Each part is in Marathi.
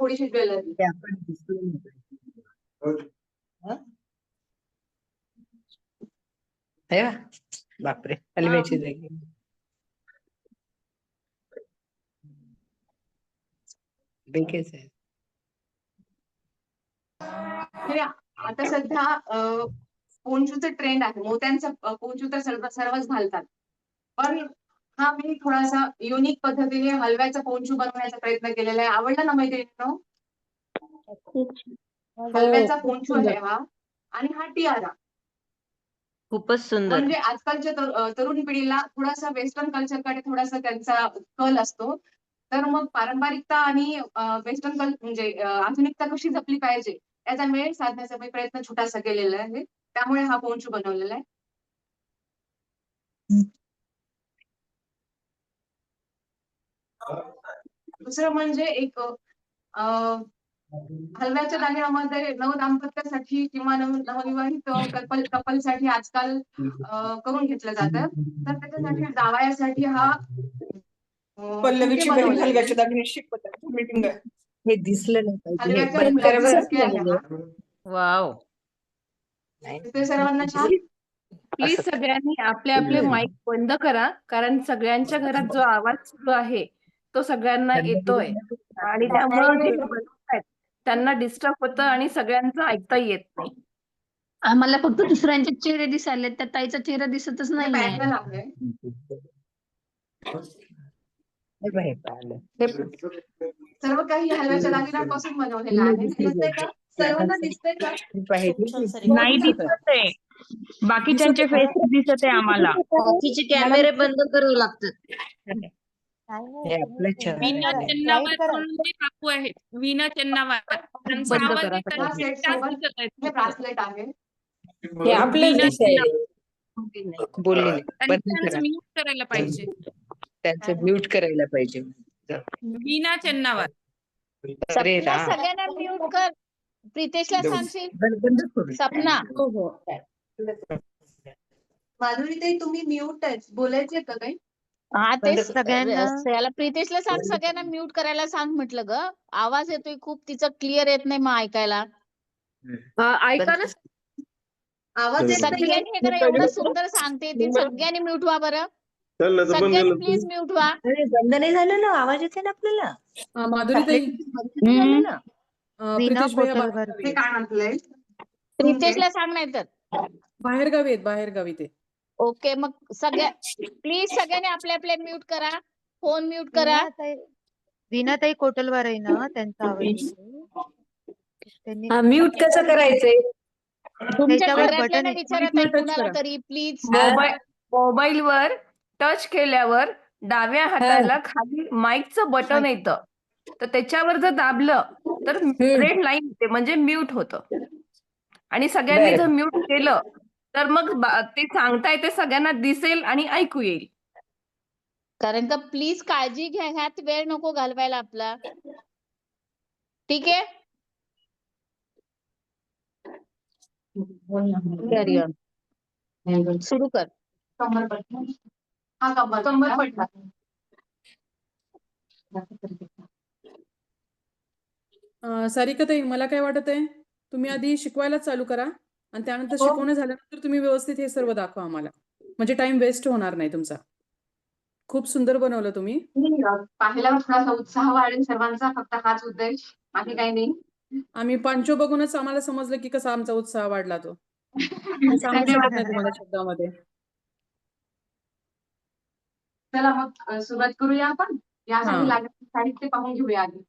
थोडीशी ज्वेलरी. ते आपण दिसलो नाही. हा? आहे ना? बापरे, हलव्याची जागी. बेकेच आहे. आता सध्या पोंचूचं ट्रेंड आहे. मोत्यांचा पोंचू तर सर्वच घालतात. पण हा मी थोडासा युनिक पद्धतीने हलव्याचा पोंचू बनवण्याचा प्रयत्न केलेला आहे. आवडला ना मैत्रिणींनो? हलव्याचा पोंचू आहे हा. आणि हा टियारा. खूपच सुंदर. म्हणजे आजकालच्या तरुण पिढीला थोडासा वेस्टर्न कल्चरकडे थोडासा त्यांचा कल असतो. तर मग पारंपरिकता आणि वेस्टर्न म्हणजे आधुनिकता कशी जपली पाहिजे याचा मेळ साधण्याचा मी प्रयत्न छोटासा केलेला आहे. त्यामुळे हा पोंचू बनवलेला आहे. दुसरं म्हणजे एक हलव्याच्या दागिन्यामध्ये नवदाम्पत्यासाठी किंवा नवविवाहित कपलसाठी आजकाल करून घेतलं जातं. तर त्याच्यासाठी जावयासाठी हा पल्लवीची बहीण हलव्याच्या दागिने शिकवत मीटिंग आहे. हे दिसलं नाही पाहिजे. हे हलव्याच्या बंद फुलाचे करा बुके आहे बरं. हा. वाव. ते सर्वांना छान. प्लीज सगळ्यांनी आपले आपले माईक बंद करा, कारण सगळ्यांच्या घरात जो आवाज सुरू आहे तो सगळ्यांना येतोय आणि त्यामुळं जे बनवतायत त्यांना डिस्टर्ब होतं आणि सगळ्यांचं ऐकता येत नाही. आम्हाला फक्त दुसऱ्यांचे चेहरे दिसायले, त्या ताईचा चेहरा दिसतच हे नाहीये. पॅटर्न आहे. हे बघ, हे पाहिलं. हे सर्व काही हलव्याच्या दागिन्यांपासून बनवलेलं आहे. दिसतंय का? सर्वांना दिसतंय का? पाहिजे. नाही दिसत आहे. बाकीच्यांचे फेस दिसत आहे आम्हाला. बाकीचे कॅमेरे बंद करावे लागतात. हे आपलं चेहरा वीणा आहे. चन्नावर म्हणून ते काकू आहेत. वीणा चन्नावर. त्यांचा बंद आवाज करा येत हा आहे. सेट त्याच सोबत दिसत आहेत हे फक्त. ब्रासलेट आहे. हे आपलं वीणा दिसायले. बोलले नाही. बंद त्यांचं करा. म्यूट करायला पाहिजे. त्यांचं म्यूट करायला पाहिजे. वीणा चन्नावर. अरे सपना राम. सगळ्यांना म्यूट कर. प्रितेशला सांगशील. बंद करू. सपना हो हो. माधुरी ताई तुम्ही म्यूट आहे. बोलायचंय का काही? हा बंद तेच कर. याला प्रितेशला सांग, सगळ्यांना म्यूट करायला सांग म्हटलं ग. आवाज येतोय खूप, तिचं क्लिअर येत नाही मग ऐकायला. ऐका ना. आवाज येत नाहीये. सगळ्यांनी हे करा, एवढं सुंदर सांगते ती. सगळ्यांनी म्यूट व्हा बरं. सगळ्यांनी प्लीज म्यूट व्हा. अरे बंद नाही झालं ना, आवाज येते ना आपल्याला. माधुरी ताई, बंद नाही झालं ना. प्रितेश भैया ते काय म्हटलंय? प्रितेशला सांग नाही तर. बाहेर गावी ते. ओके, मग प्लीज सगळ्यांनी आपले आपले म्यूट करा. फोन म्यूट करा. वीणाताई कोटलवार आहे ना, त्यांचा आवाज येतो. त्यांनी म्यूट कसं करायचंय? तुमच्या त्याच्यावर घरातल्यांना बटन आहे. विचारत आहे कुणाला तरी प्लीज. मोबाईलवर टच केल्यावर डाव्या हाताला खाली माईकचं बटन येतं. तर त्याच्यावर जर दाबलं तर रेड लाईन येते, म्हणजे म्यूट होतं. आणि सगळ्यांनी जर म्यूट केलं तर मग ते सांगताय ते सगळ्यांना दिसेल आणि ऐकू येईल. कारण का प्लीज काळजी घ्या, ह्यात वेळ नको घालवायला आपला. ठीक आहे. Carry on. सुरू कर. कमरपट्टा. हा कमरपट्टा. सारिका ताई, मला काय वाटत आहे, तुम्ही आधी शिकवायला चालू करा आणि त्यानंतर शिकवणं झाल्यानंतर तुम्ही व्यवस्थित हे सर्व दाखवा आम्हाला, म्हणजे टाइम वेस्ट होणार नाही तुमचा. खूप सुंदर बनवलं तुम्ही. पाहिल्यावर थोडासा उत्साह वाढेल सर्वांचा, फक्त हाच उद्देश, बाकी काही नाही. आम्ही पांचो बघूनच आम्हाला समजलं की कसा आमचा उत्साह वाढला तो. सांगू शकत नाही तुम्हाला शब्दामध्ये. चला मग सुरुवात करूया आपण. यासाठी लागणारे साहित्य पाहून घेऊया आधी.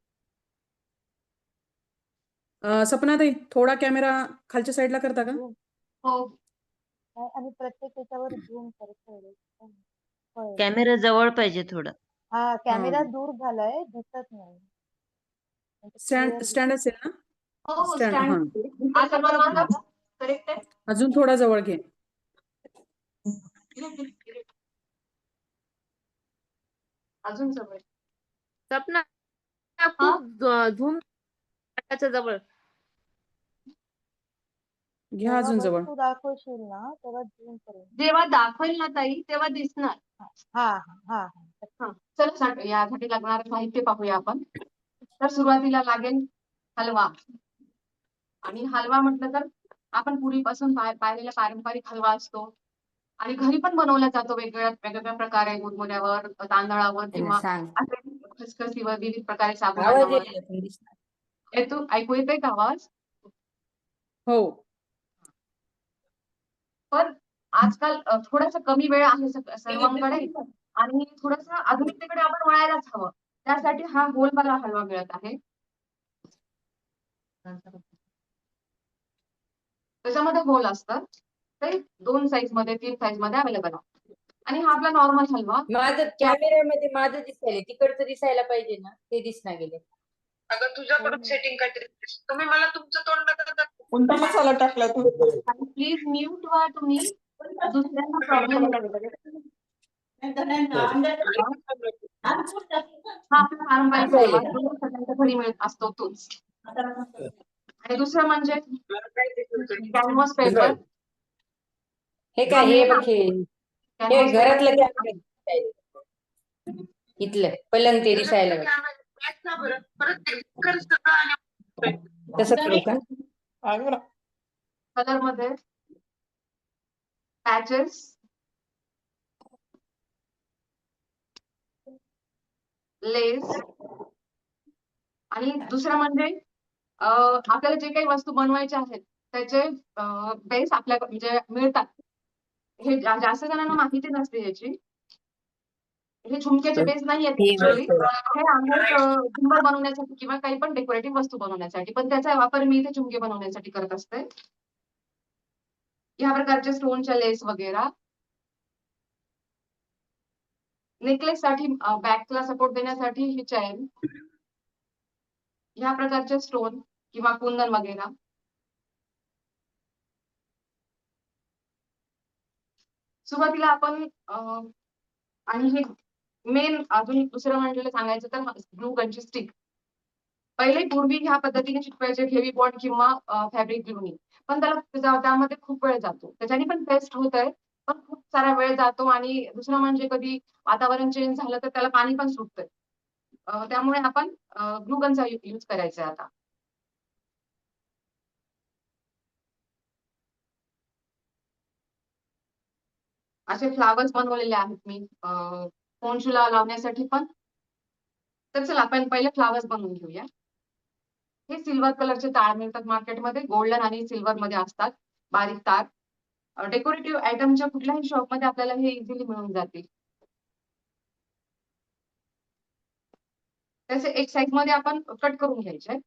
सपना ताई, थोडा कॅमेरा खालच्या साईडला करता का? हो. आणि प्रत्येक त्याच्यावर झूम करत. कॅमेरा जवळ पाहिजे थोडा. हा, कॅमेरा दूर झालाय, दिसत नाही. स्टँड असेल ना? हो, स्टँड. हा, करेक्ट आहे. अजून थोडा जवळ घे. अजून जवळ. सपना खूप झूम जवळ घ्या अजून जवळ. तू दाखवशील ना तेव्हा झूम करेल. जेव्हा दाखवेल ना ताई तेव्हा दिसणार. हा हा हा. चला यासाठी लागणारं साहित्य पाहूया आपण. तर सुरुवातीला लागेल हलवा. आणि हलवा म्हटलं तर आपण पूर्वीपासून पाहिलेला पारंपरिक हलवा असतो आणि घरी पण बनवला जातो वेगवेगळ्या प्रकारे, मुरमुऱ्यावर, तांदळावर किंवा असे खसखसीवर, विविध प्रकारे साबुदाण्यावर. ऐकू येतोय का आवाज? हो. पण आजकाल थोडासा कमी वेळ आहे सर्वांकडे आणि थोडंसं आधुनिकतेकडे आपण वळायलाच हवं. त्यासाठी हा गोलवाला हलवा मिळत आहे. त्याच्यामध्ये होल असतात. ते 2 साईज मध्ये, 3 साईज मध्ये अवेलेबल आहे. आणि हा आपला नॉर्मल हलवा. माझं कॅमेऱ्यामध्ये माझं दिसायला तिकडचं दिसायला पाहिजे ना, ते दिसना गेले. अगं तुझ्याकडून सेटिंग काहीतरी तुम्ही मला तुमचं तोंड नका दाखवू. कोणता मसाला टाकला तू? प्लीज म्यूट व्हा तुम्ही. दुसऱ्यांना प्रॉब्लेम हा आपला पारंपरिक हलवा जो सगळ्यांच्या घरी मिळत असतो तोच. आणि दुसरं म्हणजे कॅनव्हास पेपर. हे काय हे बघ हे घरातलं कॅमेरा इथलं पलंग ते दिसायला तसं करू का? कलर मध्ये पॅचेस, लेस आणि दुसरं म्हणजे आपल्याला जे काही वस्तू बनवायच्या आहेत त्याचे बेस आपल्या म्हणजे मिळतात. हे जास्त जणांना माहिती नसते याची. हे झुमक्याचे बेस नाही आहेत ऍक्च्युअली. हे आहेत झुंबर बनवण्यासाठी किंवा काही पण डेकोरेटिव्ह वस्तू बनवण्यासाठी, पण त्याचा वापर मी इथे झुमके बनवण्यासाठी करत असते. या प्रकारचे स्टोनच्या लेस वगैरे. नेकलेस साठी बॅकला सपोर्ट देण्यासाठी ही चैन, ह्या प्रकारचे स्टोन किंवा कुंदन वगैरे. सुरुवातीला आपण आणि हे मेन अजून दुसरं म्हटलं सांगायचं तर ग्लू गनची स्टिक. पहिले पूर्वी ह्या पद्धतीने शिकवायचे हेवी बॉन्ड किंवा फॅब्रिक ग्लूनी, पण त्यामध्ये खूप वेळ जातो. त्याच्याने पण बेस्ट होत आहे, पण खूप सारा वेळ जातो. आणि दुसरं म्हणजे कधी वातावरण चेंज झालं तर त्याला पाणी पण सुटतंय. त्यामुळे आपण ग्लू गनचा यूज करायचा आहे आता. असे फ्लावर्स बनवलेले आहेत मी फोनशूला लावण्यासाठी पण. तर चला आपण पहिले फ्लावर्स बनवून घेऊया. हे सिल्वर कलरचे तार मिळतात मार्केटमध्ये, गोल्डन आणि सिल्वर मध्ये असतात, बारीक तार. डेकोरेटिव्ह आयटमच्या कुठल्याही शॉप मध्ये आपल्याला हे इझिली मिळून जातील. त्याचे एक साईज मध्ये आपण कट करून घ्यायचे.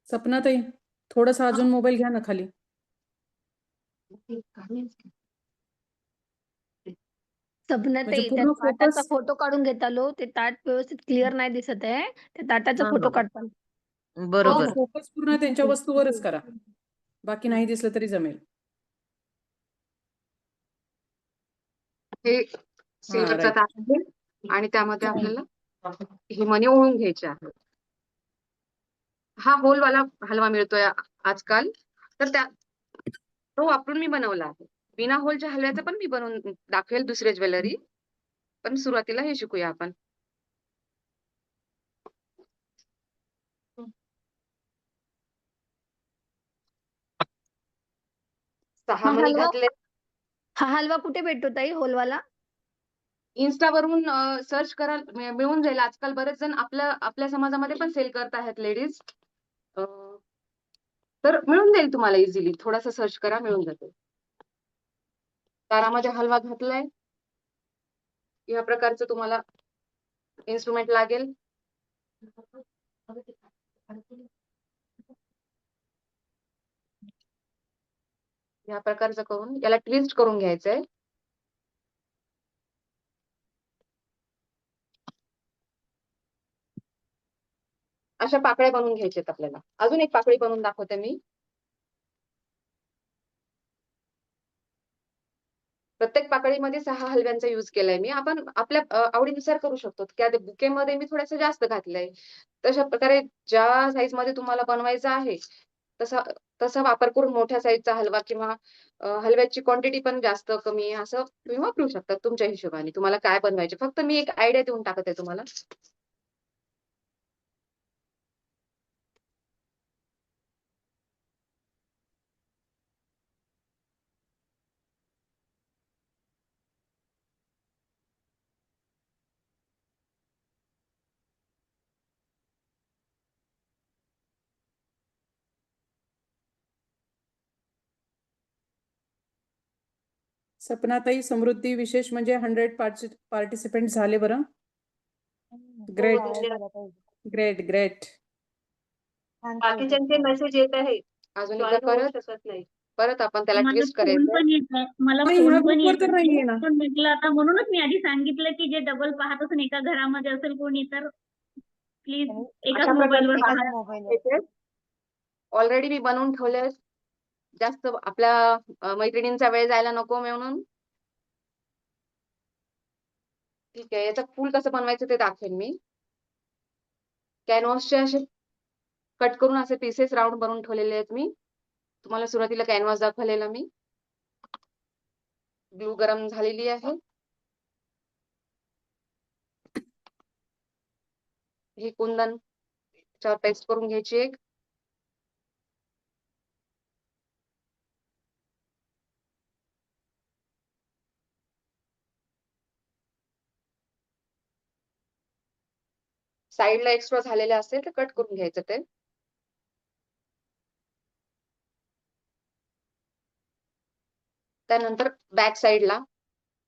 सपनाताई, थोडासा अजून मोबाईल घ्या ना खाली. म्हणजे सपनाताई, त्या पूर्ण ताटाचा फोकस. फोटो काढून घेता लो. ते ताट व्यवस्थित क्लिअर नाही दिसत आहे. त्या ताटाचा हा, फोटो हा. काढता. बरोबर. फोकस पूर्ण त्यांच्या वस्तूवरच करा. बाकी नाही दिसलं तरी जमेल. हे सिल्वरचा ताट आहे आणि त्यामध्ये आपल्याला हे मणी ओळून घ्यायचे आहेत. हा होलवाला हलवा मिळतोय आजकाल, तर तो वापरून मी बनवला आहे. बिना होलच्या हलव्याचं पण मी बनवून दाखवेल दुसरे ज्वेलरी, पण सुरुवातीला हे शिकूया आपण. सहा मणी घातले. हा हलवा कुठे भेटतो ताई होलवाला? इन्स्टावरून सर्च करा, मिळून जाईल. आजकाल बरेच जण आपल्या समाजामध्ये पण सेल करत आहेत लेडीज. तर मिळून जाईल तुम्हाला इझिली. थोडासा सर्च करा, मिळून जाते. तारामध्ये हलवा घातलाय. या प्रकारचं तुम्हाला इन्स्ट्रुमेंट लागेल. या प्रकारचं करून याला ट्विस्ट करून घ्यायचंय. अशा पाकळ्या बनवून घ्यायच्यात आपल्याला. अजून एक पाकळी बनवून दाखवते मी. प्रत्येक पाकळीमध्ये 6 हलव्यांचा यूज केलाय मी. आपण आपल्या आवडीनुसार करू शकतो. त्या बुकेमध्ये मी थोडंसं जास्त घातलंय. तशा प्रकारे ज्या साईज मध्ये तुम्हाला बनवायचं आहे तसा तसा वापर करून मोठ्या साईजचा हलवा किंवा हलव्याची क्वांटिटी पण जास्त कमी आहे असं तुम्ही वापरू शकता तुमच्या हिशोबाने. तुम्हाला काय बनवायचे फक्त मी एक आयडिया देऊन टाकत आहे तुम्हाला. सपनाताई, समृद्धी विशेष म्हणजे 100 पार्टिसिपेंट झाले बरं. Great great great. बाकीच्यांचे मेसेज येत आहे. अजून join एकदा होऊ परत शकत नाही. परत आपण त्याला मला ट्विस्ट फोन करायचं. पण येत आहे मला नाही, फोन ह्या पण ग्रुपवर येत तर नाहीये ना. पण म्हटलं आता म्हणूनच मी आधी सांगितलं की जे डबल पाहत असेल एका घरामध्ये असेल कोणी तर प्लीज एकाच अशा मोबाईलवर प्रकारे पहा. ऑलरेडी मी बनवून ठेवले. जास्त आपल्या मैत्रिणींचा वेळ जायला नको म्हणून. ठीक आहे, याचं फूल कसं बनवायचं ते दाखवेन मी. कॅनव्हासचे असे कट करून असे पीसेस राऊंड बनवून ठेवलेले आहेत मी. तुम्हाला सुरुवातीला कॅनव्हास दाखवलेला मी. ग्लू गरम झालेली आहे. ही कुंदन त्याच्यावर पेस्ट करून घ्यायची एक. साईडला एक्स्ट्रा झालेले असेल तर कट करून घ्यायचं ते. त्यानंतर बॅक साईडला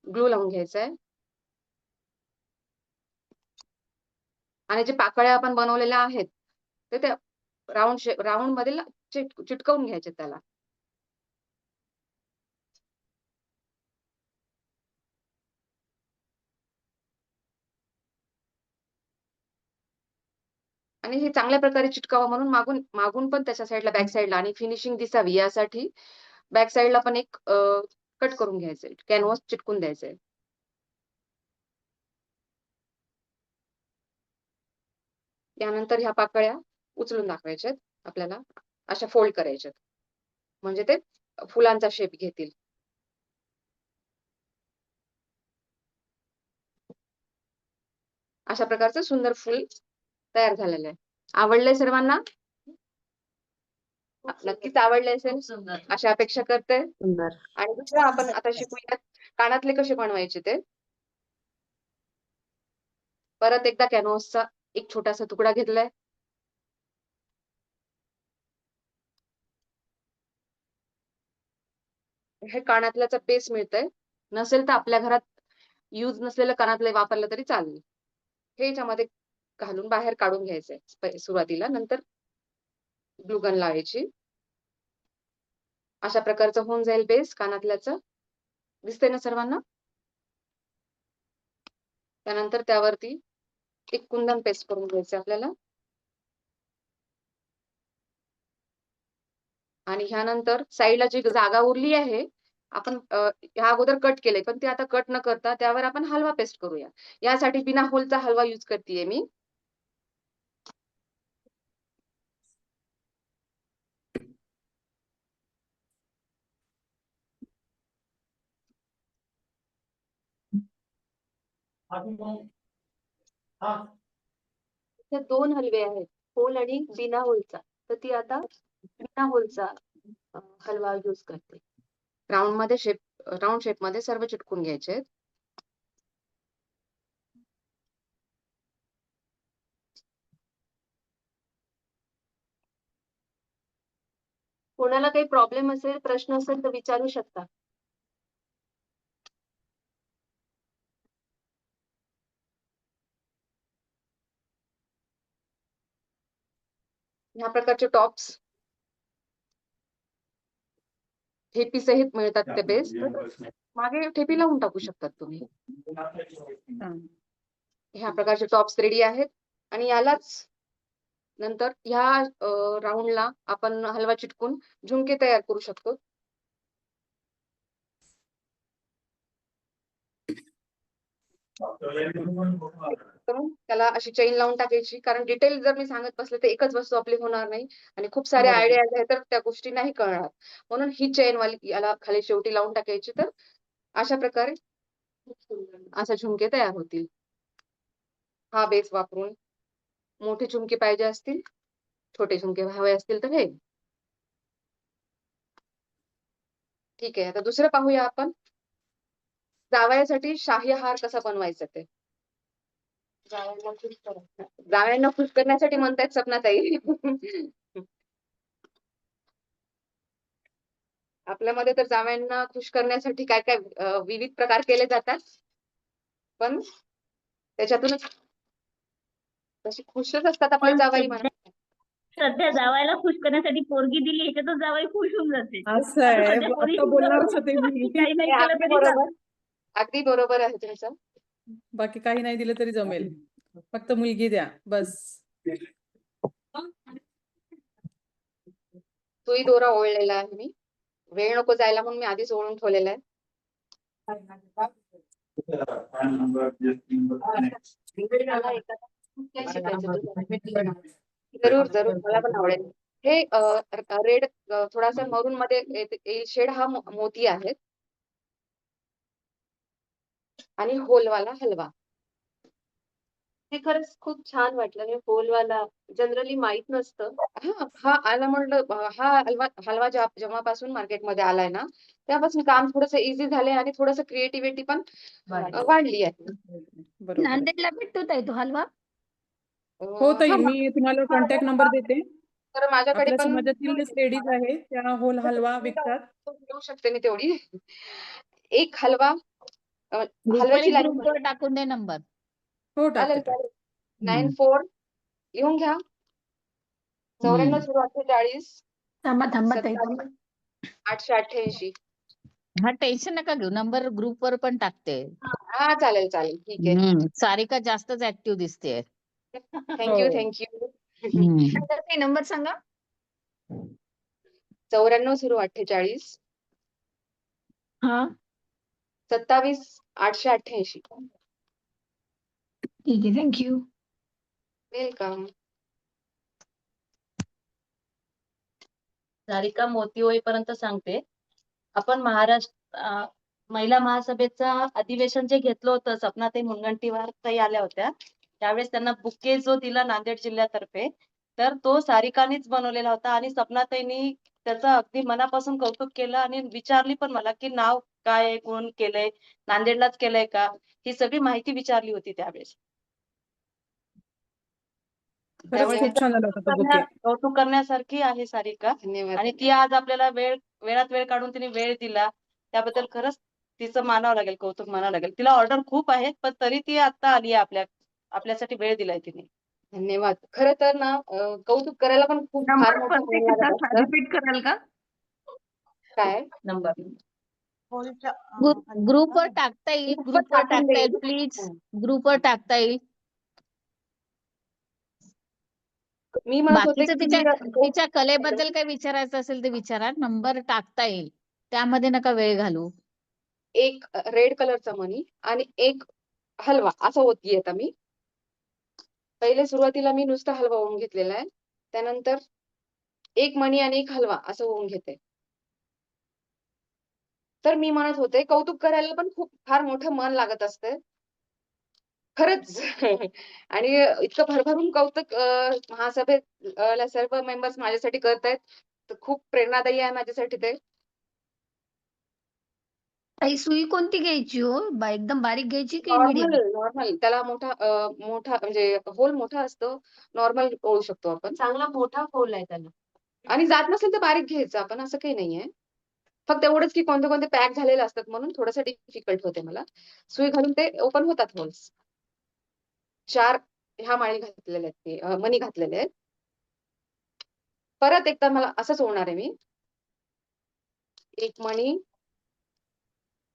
ग्लू लावून घ्यायचा आहे. आणि जे पाकळ्या आपण बनवलेल्या आहेत ते त्या राऊंड मध्ये चिटकवून घ्यायचे त्याला. आणि हे चांगल्या प्रकारे चिटकावं म्हणून मागून पण त्याच्या साईडला बॅक साईडला आणि फिनिशिंग दिसावी यासाठी बॅक साईडला पण एक कट करून घ्यायचंय. कॅनव्हास चिटकून द्यायचंय. त्यानंतर ह्या पाकळ्या उचलून दाखवायच्यात आपल्याला. अशा फोल्ड करायच्यात म्हणजे ते फुलांचा शेप घेतील. अशा प्रकारचं सुंदर फूल तयार झालेलं आहे. आवडलंय सर्वांना? नक्कीच आवडले असेल अशी अपेक्षा करते. आणि दुसरं आपण आता शिकूया कानातले कसे बनवायचे ते. परत एकदा कॅनव्हासचा एक छोटासा तुकडा घेतलाय. हे कानातल्याचा बेस मिळतंय. नसेल तर आपल्या घरात यूज नसलेलं कानातले वापरलं तरी चालेल. हे याच्यामध्ये घालून बाहेर काढून घ्यायचंय सुरुवातीला. नंतर ग्लूगन लावायची. अशा प्रकारचं होऊन जाईल बेस कानातल्याचं. दिसतंय ना सर्वांना? त्यानंतर त्यावरती एक कुंदन पेस्ट करून घ्यायचं आपल्याला. आणि ह्यानंतर साईडला जी जागा उरली आहे आपण ह्या अगोदर कट केले पण ते आता कट न करता त्यावर आपण हलवा पेस्ट करूया. यासाठी बिना होलचा हलवा यूज करतेय मी. दोन हलवे आहेत, होल आणि बिना होलचा. तर ती आता बिना होलचा हलवा यूज करते. राऊंड शेप मध्ये सर्व चिटकून घ्यायचे. कोणाला काही प्रॉब्लेम असेल, प्रश्न असेल तर विचारू शकता. ह्या प्रकारचे टॉप्स ठेपी सहित मिळतात ते बेस. मागे ठेपी लावून टाकू शकतात तुम्ही. ह्या प्रकारचे टॉप्स रेडी आहेत. आणि यालाच नंतर ह्या राऊंडला आपण हलवा चिटकून झुमके तयार करू शकतो. करून त्याला अशी चेन लावून टाकायची, कारण डिटेल जर मी सांगत बसले तर एकच वस्तू आपली होणार नाही आणि खूप सारे बरोबर. आयडिया आहेत तर त्या गोष्टी नाही कळणार. म्हणून ही चेन वाली याला खाली शेवटी लावून टाकायची, तर अशा प्रकारे असे झुमके तयार होतील. हा बेस वापरून मोठे झुमके पाहिजे असतील, छोटे झुमके हवे असतील तर हे. ठीक आहे, आता दुसरं पाहूया आपण. जावयासाठी शाही हार कसा बनवायचा ते. जावयांना खुश करण्यासाठी म्हणतायत सपनाताई. आपल्यामध्ये तर जावयांना खुश करण्यासाठी काय काय विविध प्रकार केले जातात, पण त्याच्यातूनच तशी खुशच असतात आपले पण जावई म्हणा. सध्या जावायला खुश करण्यासाठी पोरगी दिली ह्याच्यातच जावई खुश होऊन जाते. असं आता आहे. सध्या पोरी आता खुश बोलणारच झाल्यावर होते मी. काही नाही हे केलं अगदी तरी बरोबर, चालतं. अगदी बरोबर आहे तुमचं. बाकी काही नाही दिलं तरी जमेल. फक्त मुलगी द्या बस. सुई दोरा ओळलेला आहे मी. वेळ नको जायला म्हणून मी आधीच ओळून ठेवलेला आहे. जरूर जरूर, मला पण आवडेल. हे रेड थोडासा मरून मध्ये येईल शेड, हा मोती आहे आणि होलवाला हलवा. हे खरंच खूप छान वाटलं. हे होलवाला जनरली माहित नसतं. हा आला म्हटलं, हा हलवा जेव्हापासून मार्केटमध्ये आलाय ना, तेव्हापासून काम थोडंसं इझी झालंय आणि थोडंसं क्रिएटिव्हिटी पण वाढली आहे. बरोबर आहे. नांदेडला भेटतो ताई तो हलवा. हो ताई, हा, मी तुम्हाला कॉन्टॅक्ट नंबर देते. तर माझ्याकडे आपल्या पण समाजातीलच लेडीज आहेत, त्या होल हलवा विकतात. घेऊ शकते मी तेवढी. एक हलवा ग्रुपवर हलव्याची लाईन ग्रुपवर टाकून दे नंबर. हो टाकते चालेल टाकते. चालेल. 94 लिहून घ्या. 94 थांबा थांबा ताई 87 888. हा टेन्शन नका घेऊ, नंबर ग्रुपवर पण टाकते. हा चालेल चालेल, ठीक आहे. सारिका जास्तच ऍक्टिव्ह दिसते. थँक्यू हो. थँक्यू. ताई नंबर सांगा. 94 हा 27 888. ठीक आहे, थँक्यू. वेलकम. सारिका, मोती होईपर्यंत सांगते. आपण महाराष्ट्र महिला महासभेचं अधिवेशन जे घेतलं होतं, सपनाताई मुनगंटीवार ताई आल्या होत्या, त्यावेळेस त्यांना बुके जो दिला नांदेड जिल्ह्यातर्फे, तर तो सारिकानीच बनवलेला होता आणि सपनाताईंनी त्याचं अगदी मनापासून कौतुक केलं आणि विचारली पण मला की नाव काय आहे, कोण केलंय, नांदेडलाच केलंय का, ही सगळी माहिती विचारली होती त्यावेळेस. खरंच त्यामुळे खूप छान झाला होता तो बुके. कौतुक करण्यासारखी आहे सारिका. धन्यवाद. आणि ती आज आपल्याला वेळात वेळ काढून तिने वेळ दिला, त्याबद्दल खरंच तिचं मानावं लागेल, कौतुक मानावं लागेल. तिला ऑर्डर खूप आहेत, पण तरी ती आता आली आहे, आपल्यासाठी वेळ दिलाय तिने. धन्यवाद. खरं तर ना कौतुक करायला पण खूप फार नंबर मोठं पण मन लागत असतं. रिपीट कराल का? काय नंबर ग्रुपवर टाकता येईल, ग्रुपवर टाकून टाकता येईल, देईल. प्लीज ग्रुपवर टाकता येईल. मी म्हणत होते बाकीचं की तिच्या कलेबद्दल काही विचारायचं असेल तर विचारा, नंबर टाकता येईल, त्यामध्ये नका वेळ घालू. एक रेड कलरचा मणी आणि एक हलवा असं होती आता मी. पहिले सुरुवातीला मी नुसता हलवा होऊन घेतलेला आहे, त्यानंतर एक मणी आणि एक हलवा असं होऊन घेते. तर मी म्हणत होते कौतुक करायला पण खूप फार मोठं मन लागत असते खरंच. आणि इतकं भरभरून कौतुक महासभेत सर्व मेंबर्स माझ्यासाठी करतायत, तर खूप प्रेरणादायी आहे माझ्यासाठी ते. ताई सुई कोणती घ्यायची हो? एकदम बारीक घ्यायची की नॉर्मल मीडियम? नॉर्मल त्याला मोठा म्हणजे होल मोठा असतो, नॉर्मल ओळू शकतो आपण. चांगला मोठा होल आहे त्याला. आणि जात नसेल तर बारीक घ्यायचं आपण, असं काही नाहीये. फक्त एवढंच की कोणते कोणते पॅक झालेले असतात म्हणून थोडंसं डिफिकल्ट होते मला. सुई घालून ते ओपन होतात होल्स. 4 ह्या माळी घातलेले आहेत ते मणी घातलेले आहेत. परत एकदा मला असंच होणार आहे मी. एक मणी,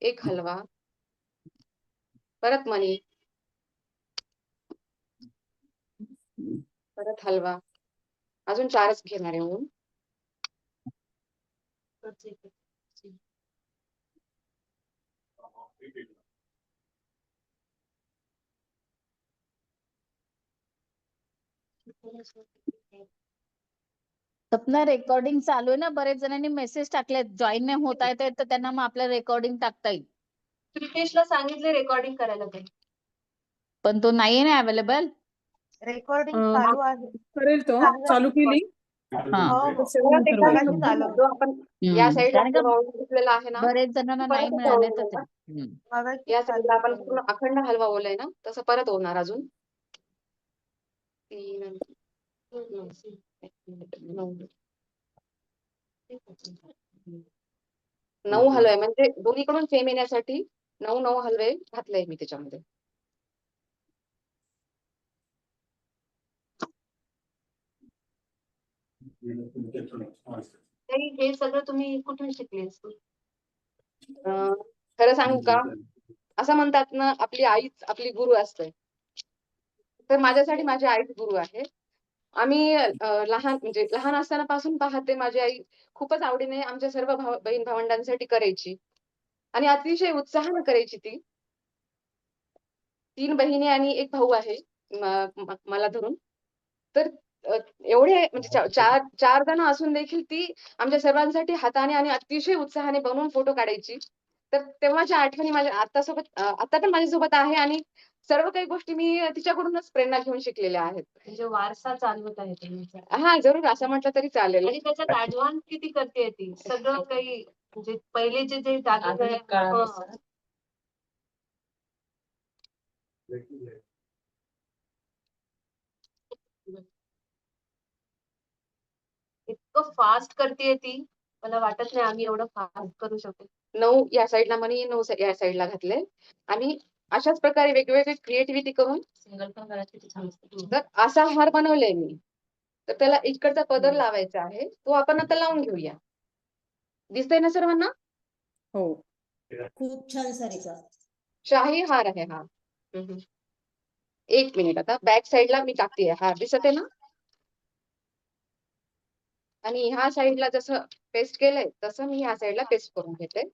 एक हलवा, परत मणी, परत हलवा, अजून 4च घेणार आहे म्हणून. सपना रेकॉर्डिंग चालू आहे ना, बरेच जणांनी मेसेज टाकलेत जॉईन नाही होता येत तर त्यांना मग आपलं रेकॉर्डिंग टाकता येईल. प्रितेशला सांगितले रेकॉर्डिंग करायला ते. पण तो नाहीये ना अवेलेबल. रेकॉर्डिंग अं, चालू आहे. करेल तो चालू चालू आहे. केली हा. हो, सेव्ह हो. नंतर मगाशी होईल. चालू. जो आपण या हम्म. साईडला कारण का घेतलेला आहे ना, बरेच जणांना नाही परत मिळाले होईल तर ना. ते. हम्म. मगाशी या चालू साईडला आपण केलं. पूर्ण अखंड हलवा बोललाय ना, तसं परत होणार अजून. 3 9 हलवे म्हणजे दोन्हीकडून सेम येण्यासाठी 9 हलवे घातले मी त्याच्यामध्ये. ताई, हे सगळं तुम्ही कुठून शिकले? खरं सांगू का, असं म्हणतात ना, आपली आईच आपली गुरु असते. तर माझ्यासाठी माझी आईच गुरु आहे. आम्ही लहान असतानापासून पाहते, माझी आई खूपच आवडीने आमच्या सर्व बहीण भावंडांसाठी करायची आणि अतिशय उत्साहाने करायची ती. 3 बहिणी आणि 1 भाऊ आहे मला धरून. तर एवढे म्हणजे चार जण असून देखील ती आमच्या सर्वांसाठी हाताने आणि अतिशय उत्साहाने बनवून फोटो काढायची. तर तेव्हाच्या आठवणी माझ्या आता पण माझ्यासोबत आहे आणि सर्व काही गोष्टी मी तिच्याकडूनच प्रेरणा घेऊन शिकलेल्या आहेत. म्हणजे वारसा चालवत आहे तुमचा. हा, जरूर असं म्हटलं तरी चालेल. आणि त्याच्यात ऍडव्हान्स किती करते ती सगळं काही, म्हणजे पहिलेचे जे दाखवले इतकं फास्ट करते ती, मला वाटत नाही आम्ही एवढं फास्ट करू शकतो. 9 या साईडला म्हणे, 9 या साईडला घातले आणि अशाच प्रकारे वेगवेगळे क्रिएटिव्हिटी करून सिंगल पण करायची किती छान असते. तर असा हार बनवलाय मी. तर त्याला इकडचा पदर लावायचा आहे, तो आपण आता लावून घेऊया. दिसतंय ना सर्वांना? हो. खूप छान सारिका. शाही हार आहे हा. 1 मिनिट, आता बॅक साईडला मी टाकते हार, दिसत आहे ना? आणि ह्या साईडला जसं पेस्ट केलंय तसं मी ह्या साईडला पेस्ट करून घेते.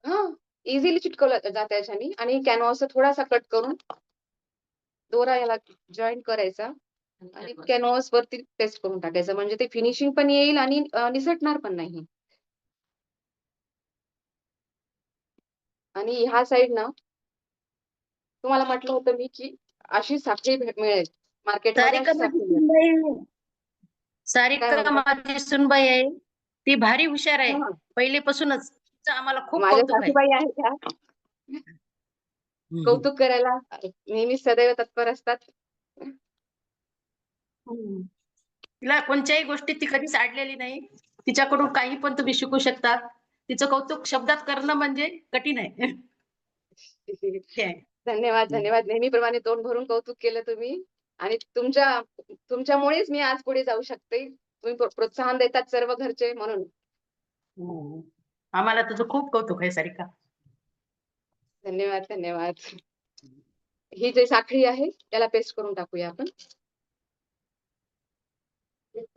हा, इझिली चिटकवलं जात याच्यानी आणि कॅनव्हास थोडासा कट करून दोरा याला जॉईन करायचा आणि कॅनव्हास वरती पेस्ट करून टाकायचं, म्हणजे ते फिनिशिंग पण येईल आणि निसटणार पण नाही. आणि ह्या साईड ना, तुम्हाला म्हटलं होतं मी की अशी साखळी मिळेल मार्केटमध्ये, अशी साखळी मिळेल. सारिका माझी सुनबाई आहे, ती भारी हुशार आहे पहिलेपासूनच. तिचं आम्हाला खूप माझ्या कौतुक आहे. सासूबाई आहेत त्या, कौतुक करायला नेहमी सदैव तत्पर असतात. तिला कोणत्याही गोष्टीत ती कधीच अडलेली नाही. तिच्याकडून काही पण तुम्ही शिकू शकता. तिचं कौतुक शब्दात करणं म्हणजे कठीण आहे. धन्यवाद, धन्यवाद. नेहमीप्रमाणे तोंड भरून कौतुक केलं तुम्ही आणि तुमच्यामुळेच मी आज पुढे जाऊ शकते. तुम्ही प्रोत्साहन देतात सर्व घरचे म्हणून. आम्हाला तुझं खूप कौतुक आहे सारिका. धन्यवाद, धन्यवाद. ही जे साखळी आहे त्याला पेस्ट करून टाकूया आपण.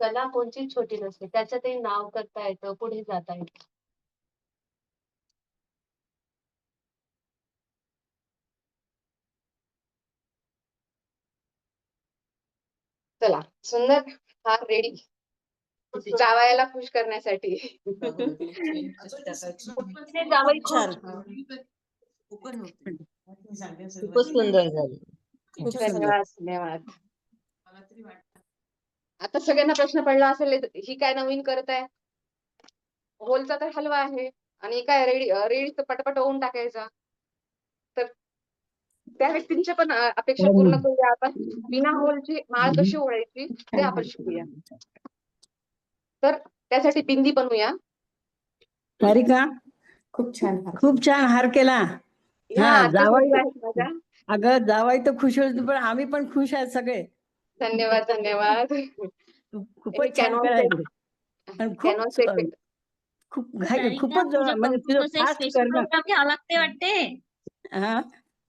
कला कोणची छोटी नसते, त्याच्यातही नाव करता येतं, पुढे जाता येतं. चला, सुंदर हार रेडी जावयाला खुश करण्यासाठी. जावई छान. खूपच सुंदर झाली. खूप सुंदर. धन्यवाद, धन्यवाद. आता सगळ्यांना प्रश्न पडला असेल, ही काय नवीन करत आहे? होलचा तर हलवा आहे आणि काय रेडी तर पटपट होऊन टाकायचा. तर त्या व्यक्तींच्या पण अपेक्षा पूर्ण करूया आपण. बिना होलची माळ कशी ओढायची ते आपण शिकूया. तर त्यासाठी बिंदी बनवूया. सारिका, खूप छान. खूप छान हार केला. ह्या हा, आत्या जावई जोडी आहेत माझ्या. अगं जावई तर खुश होते, पण आम्ही पण खुश आहेत सगळे. धन्यवाद, धन्यवाद. खूपच छान करायचं. आणि कॅनव्हास खूपच म्हणजे तुझं फास्ट करणं. घ्यावं लागते वाटते. हा,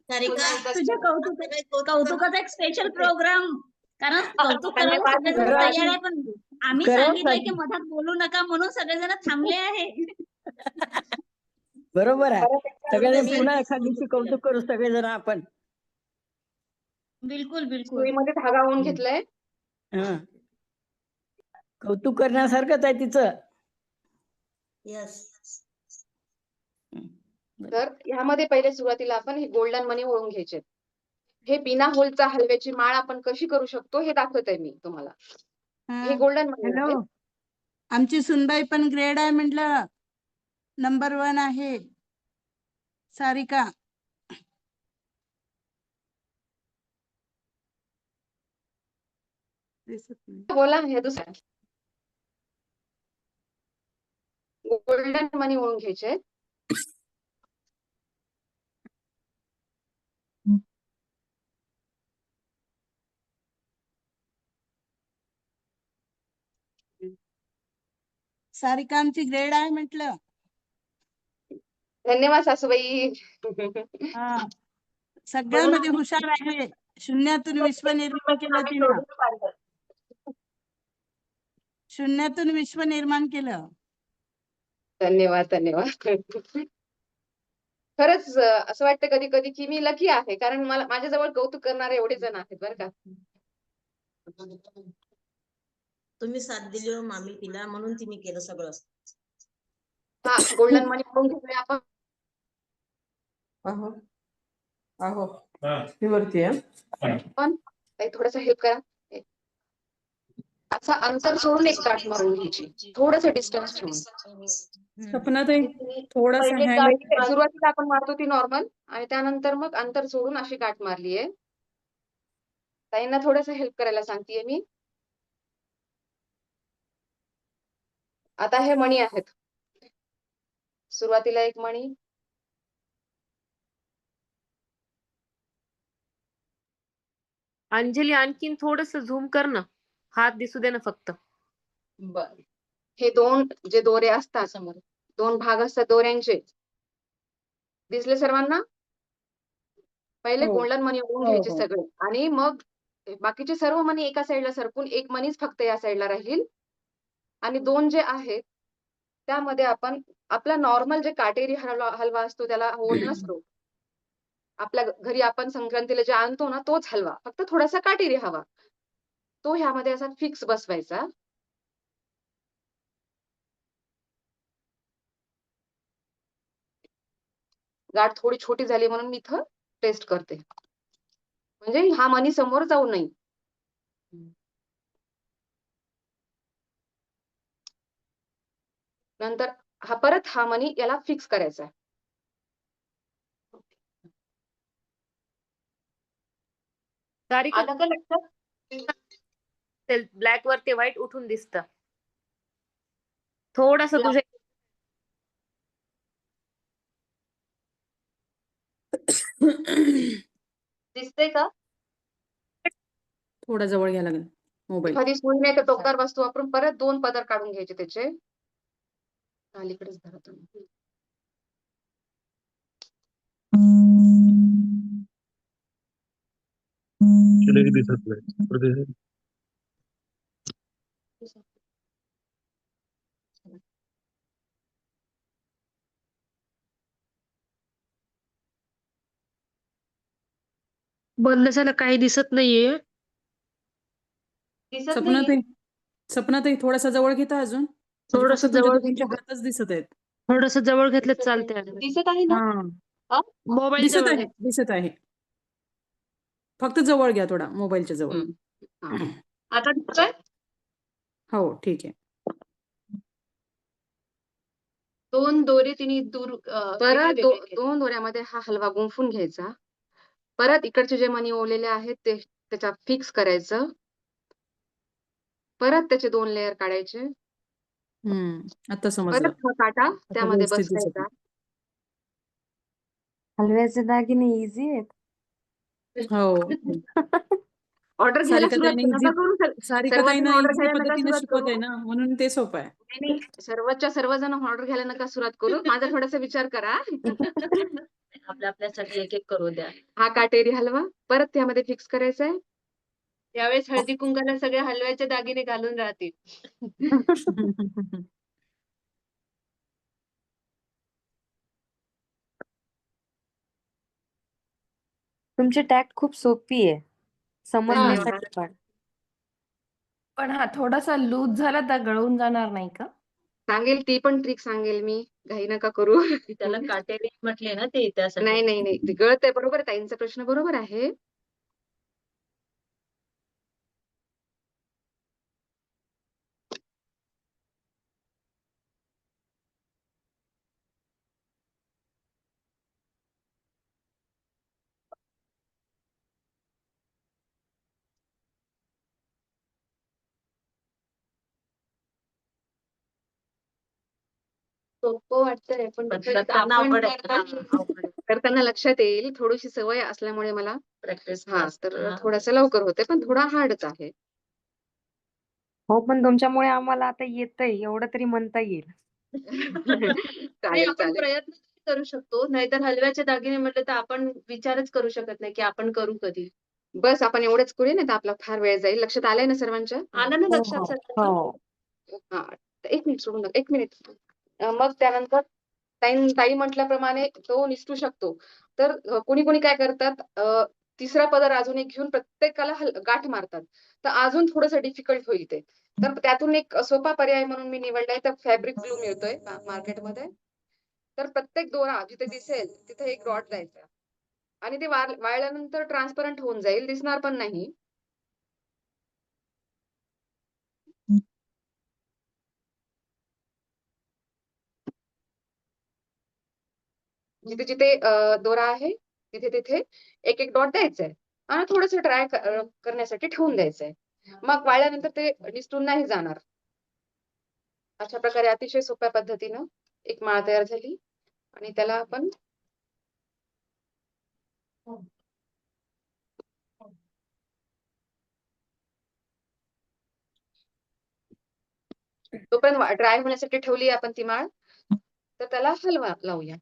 तुझ्या कौतुकाचा एक स्पेशल प्रोग्राम कारण कौतुक करायला सगळेजण खरं तयार आहे, पण आम्ही खरं सांगितलंय की सांगितलं. मधात बोलू नका म्हणून सगळेजण थांबले आहे. बरोबर आहे. सगळेजण मी- पुन्हा एखाद दिवशी कौतुक करू सगळेजण आपण. बिलकुल बिलकुल. सुईमध्ये धागा होऊन घेतलाय. हं. कौतुक करण्यासारखंच आहे तिचं. तर ह्यामध्ये पहिले सुरुवातीला आपण हे गोल्डन मनी ओळून घ्यायचे. हे बिना होलचा हलव्याची माळ आपण कशी करू शकतो हे दाखवते मी तुम्हाला. हे गोल्डन मनी आहे. हॅलो, आमची सुनबाई पण ग्रेड आहे म्हटलं, नंबर 1 आहे सारिका. दिसत नाही. बोला हे दुसरं गोल्डन मनी ओळून घ्यायचे. सारिका आमची ग्रेड आहे म्हटलं. धन्यवाद सासूबाई. हा, सगळ्यामध्ये हुशार आहे. शून्यातून विश्व निर्माण केलं तिनं. शून्यातून विश्व निर्माण केलं. धन्यवाद धन्यवाद. खरंच असं वाटतं कधी कधी की मी लकी आहे, कारण मला माझ्याजवळ कौतुक करणारे एवढे जण आहेत बरं का. तुम्ही साथ दिली हो मामी तिला, म्हणून तिने केलं सगळं. हा गोल्डन मनी ओळून घेऊया आपण. अहो अहो मी वरती आहे. पण थोडस हेल्प करा. असा अंतर सोडून एक गाठ मारून घ्यायची, थोडस डिस्टन्स ठेवून. सपनाताई थोडासा पहिले हँड गाठ सुरुवातीला आपण मारतो ती नॉर्मल, आणि त्यानंतर मग अंतर सोडून अशी गाठ मारली आहे. ताईंना थोडस हेल्प करायला सांगतेय मी. आता हे मणी आहेत. सुरुवातीला एक मणी, अंजली आणखीन थोडस झूम कर ना, हात दिसू दे ना फक्त. बर. हे दोन जे दोरे असतात समोर, दोन भाग असतात दोऱ्यांचे, दिसले सर्वांना? पहिले हो. गोल्डन मनी ओळून हो, घ्यायचे हो. सगळे, आणि मग बाकीचे सर्व मणी एका साईडला सरकून एक मनीच फक्त या साईडला राहील. आणि दोन जे आहेत त्यामध्ये आपण आपला नॉर्मल जे काटेरी हलवा असतो त्याला होल नसतो. आपल्या घरी आपण संक्रांतीला जे आणतो ना तोच हलवा, फक्त थोडासा काटेरी हवा, तो ह्यामध्ये असा फिक्स बसवायचा. गाठ थोडी छोटी झाली म्हणून मी इथं टेस्ट करते, म्हणजे हा मनी समोर जाऊ नये. नंतर परत हा मनी याला फिक्स करायचा आहे. आलं का लक्षात? ब्लॅक वर ते व्हाईट उठून दिसत. थोडस तुझे दिसतंय का? थोडा जवळ घ्यायला लागेल मोबाईल. एखादी सुई नाही तर टोकदार वस्तू वापरून परत 2 पदर काढून घ्यायचे त्याचे. अलीकडेच धरा तुम्ही. दिसत नाही. बंद झालं, काही दिसत नाहीये. दिसत नाही. सपनाताई सपनाताई थोडासा जवळ घेता अजून. म्हणजे थोडस फक्त तुमच्या जवळ दोघींचे हातच दिसत आहेत. थोडस जवळ घेतलं चालतंय. दिसत आहे ना? हा मोबाईल दिसत जवळ आहे, दिसत आहे. फक्त जवळ घ्या थोडा, मोबाईलच्या जवळ. आता दिसतोय? हो ठीक आहे. दोन दोरे तिने दूर परत दोन दोऱ्यामध्ये हा हलवा गुंफून घ्यायचा. परत इकडचे जे मणी ओवलेले आहेत ते त्याच्यात फिक्स करायचं. परत त्याचे 2 लेअर काढायचे. आता समजलं. परत हा काटा त्यामध्ये व्यवस्थित दिसत बसवायचा. हलव्याचे दागिने इझी आहेत. हो. ऑर्डर घ्यायला सुरुवात नका करू. सर्वजण ऑर्डर घ्यायला नका पद्धतीने सुरुवात शिकवत करू. आहे ना, म्हणून ते सोपं आहे. नाही, सर्वच्या सर्वजण ऑर्डर घ्यायला नका सुरुवात करू. माझा थोडासा विचार करा. आपल्यासाठी एक एक करू द्या. हा काटेरी हलवा परत त्यामध्ये फिक्स करायचा आहे. यावेळेस हळदी कुंकाला सगळे हलव्याचे दागिने घालून राहतील. तुमची टॅक्ट खूप सोपी आहे समजण्यासाठी पण. पण हा थोडासा लूज झाला तर गळून जाणार नाही का? सांगेल ती पण ट्रिक सांगेल मी. घाई नका करू. त्याला काटेरी म्हटले ना ते त्यासाठी. नाही नाही नाही ते गळत आहे. बरोबर आहे, ताईंचा प्रश्न बरोबर आहे. सोपं वाटतंय पण करताना आपण अवघड आहे. करताना लक्षात येईल. थोडीशी सवय असल्यामुळे मला प्रॅक्टिस तर थोडंसं लवकर होते पण थोडा हार्डच आहे. हो पण तुमच्यामुळे आम्हाला आता येतंय एवढं तरी म्हणता येईल. नाही, आपण प्रयत्न करू शकतो. नाहीतर हलव्याचे दागिने म्हटलं तर आपण विचारच करू शकत नाही की आपण करू कधी. बस आपण एवढंच करूया नाही तर आपला फार वेळ जाईल. लक्षात आलंय ना सर्वांच्या? आलं ना हो लक्षात हो सर्वांच्या? हो. हा 1 मिनिट सोडून द्या. 1 मिनिट. मग त्यानंतर ताई म्हटल्याप्रमाणे तो निसटू शकतो. तर कोणी कोणी काय करतात तिसरा पदर अजून एक घेऊन प्रत्येकाला गाठ मारतात. तर अजून थोडंसं डिफिकल्ट होईल ते. तर त्यातून एक सोपा पर्याय म्हणून मी निवडलाय. तर फॅब्रिक ग्लू मिळतोय मार्केटमध्ये. तर प्रत्येक दोरा जिथे दिसेल तिथे एक डॉट द्यायचा आणि ते वाळल्यानंतर ट्रान्सपरंट होऊन जाईल, दिसणार पण नाही. जिथे जिथे दोरा आहे तिथे तिथे एक एक डॉट द्यायचंय आणि थोडस ड्राय करण्यासाठी ठेवून द्यायचंय. मग वाळल्यानंतर ते निसटून नाही जाणार. अशा प्रकारे अतिशय सोप्या पद्धतीनं एक माळ तयार झाली आणि त्याला आपण तोपर्यंत ड्राय होण्यासाठी ठेवली आपण ती माळ. तर त्याला हलवा लावूया.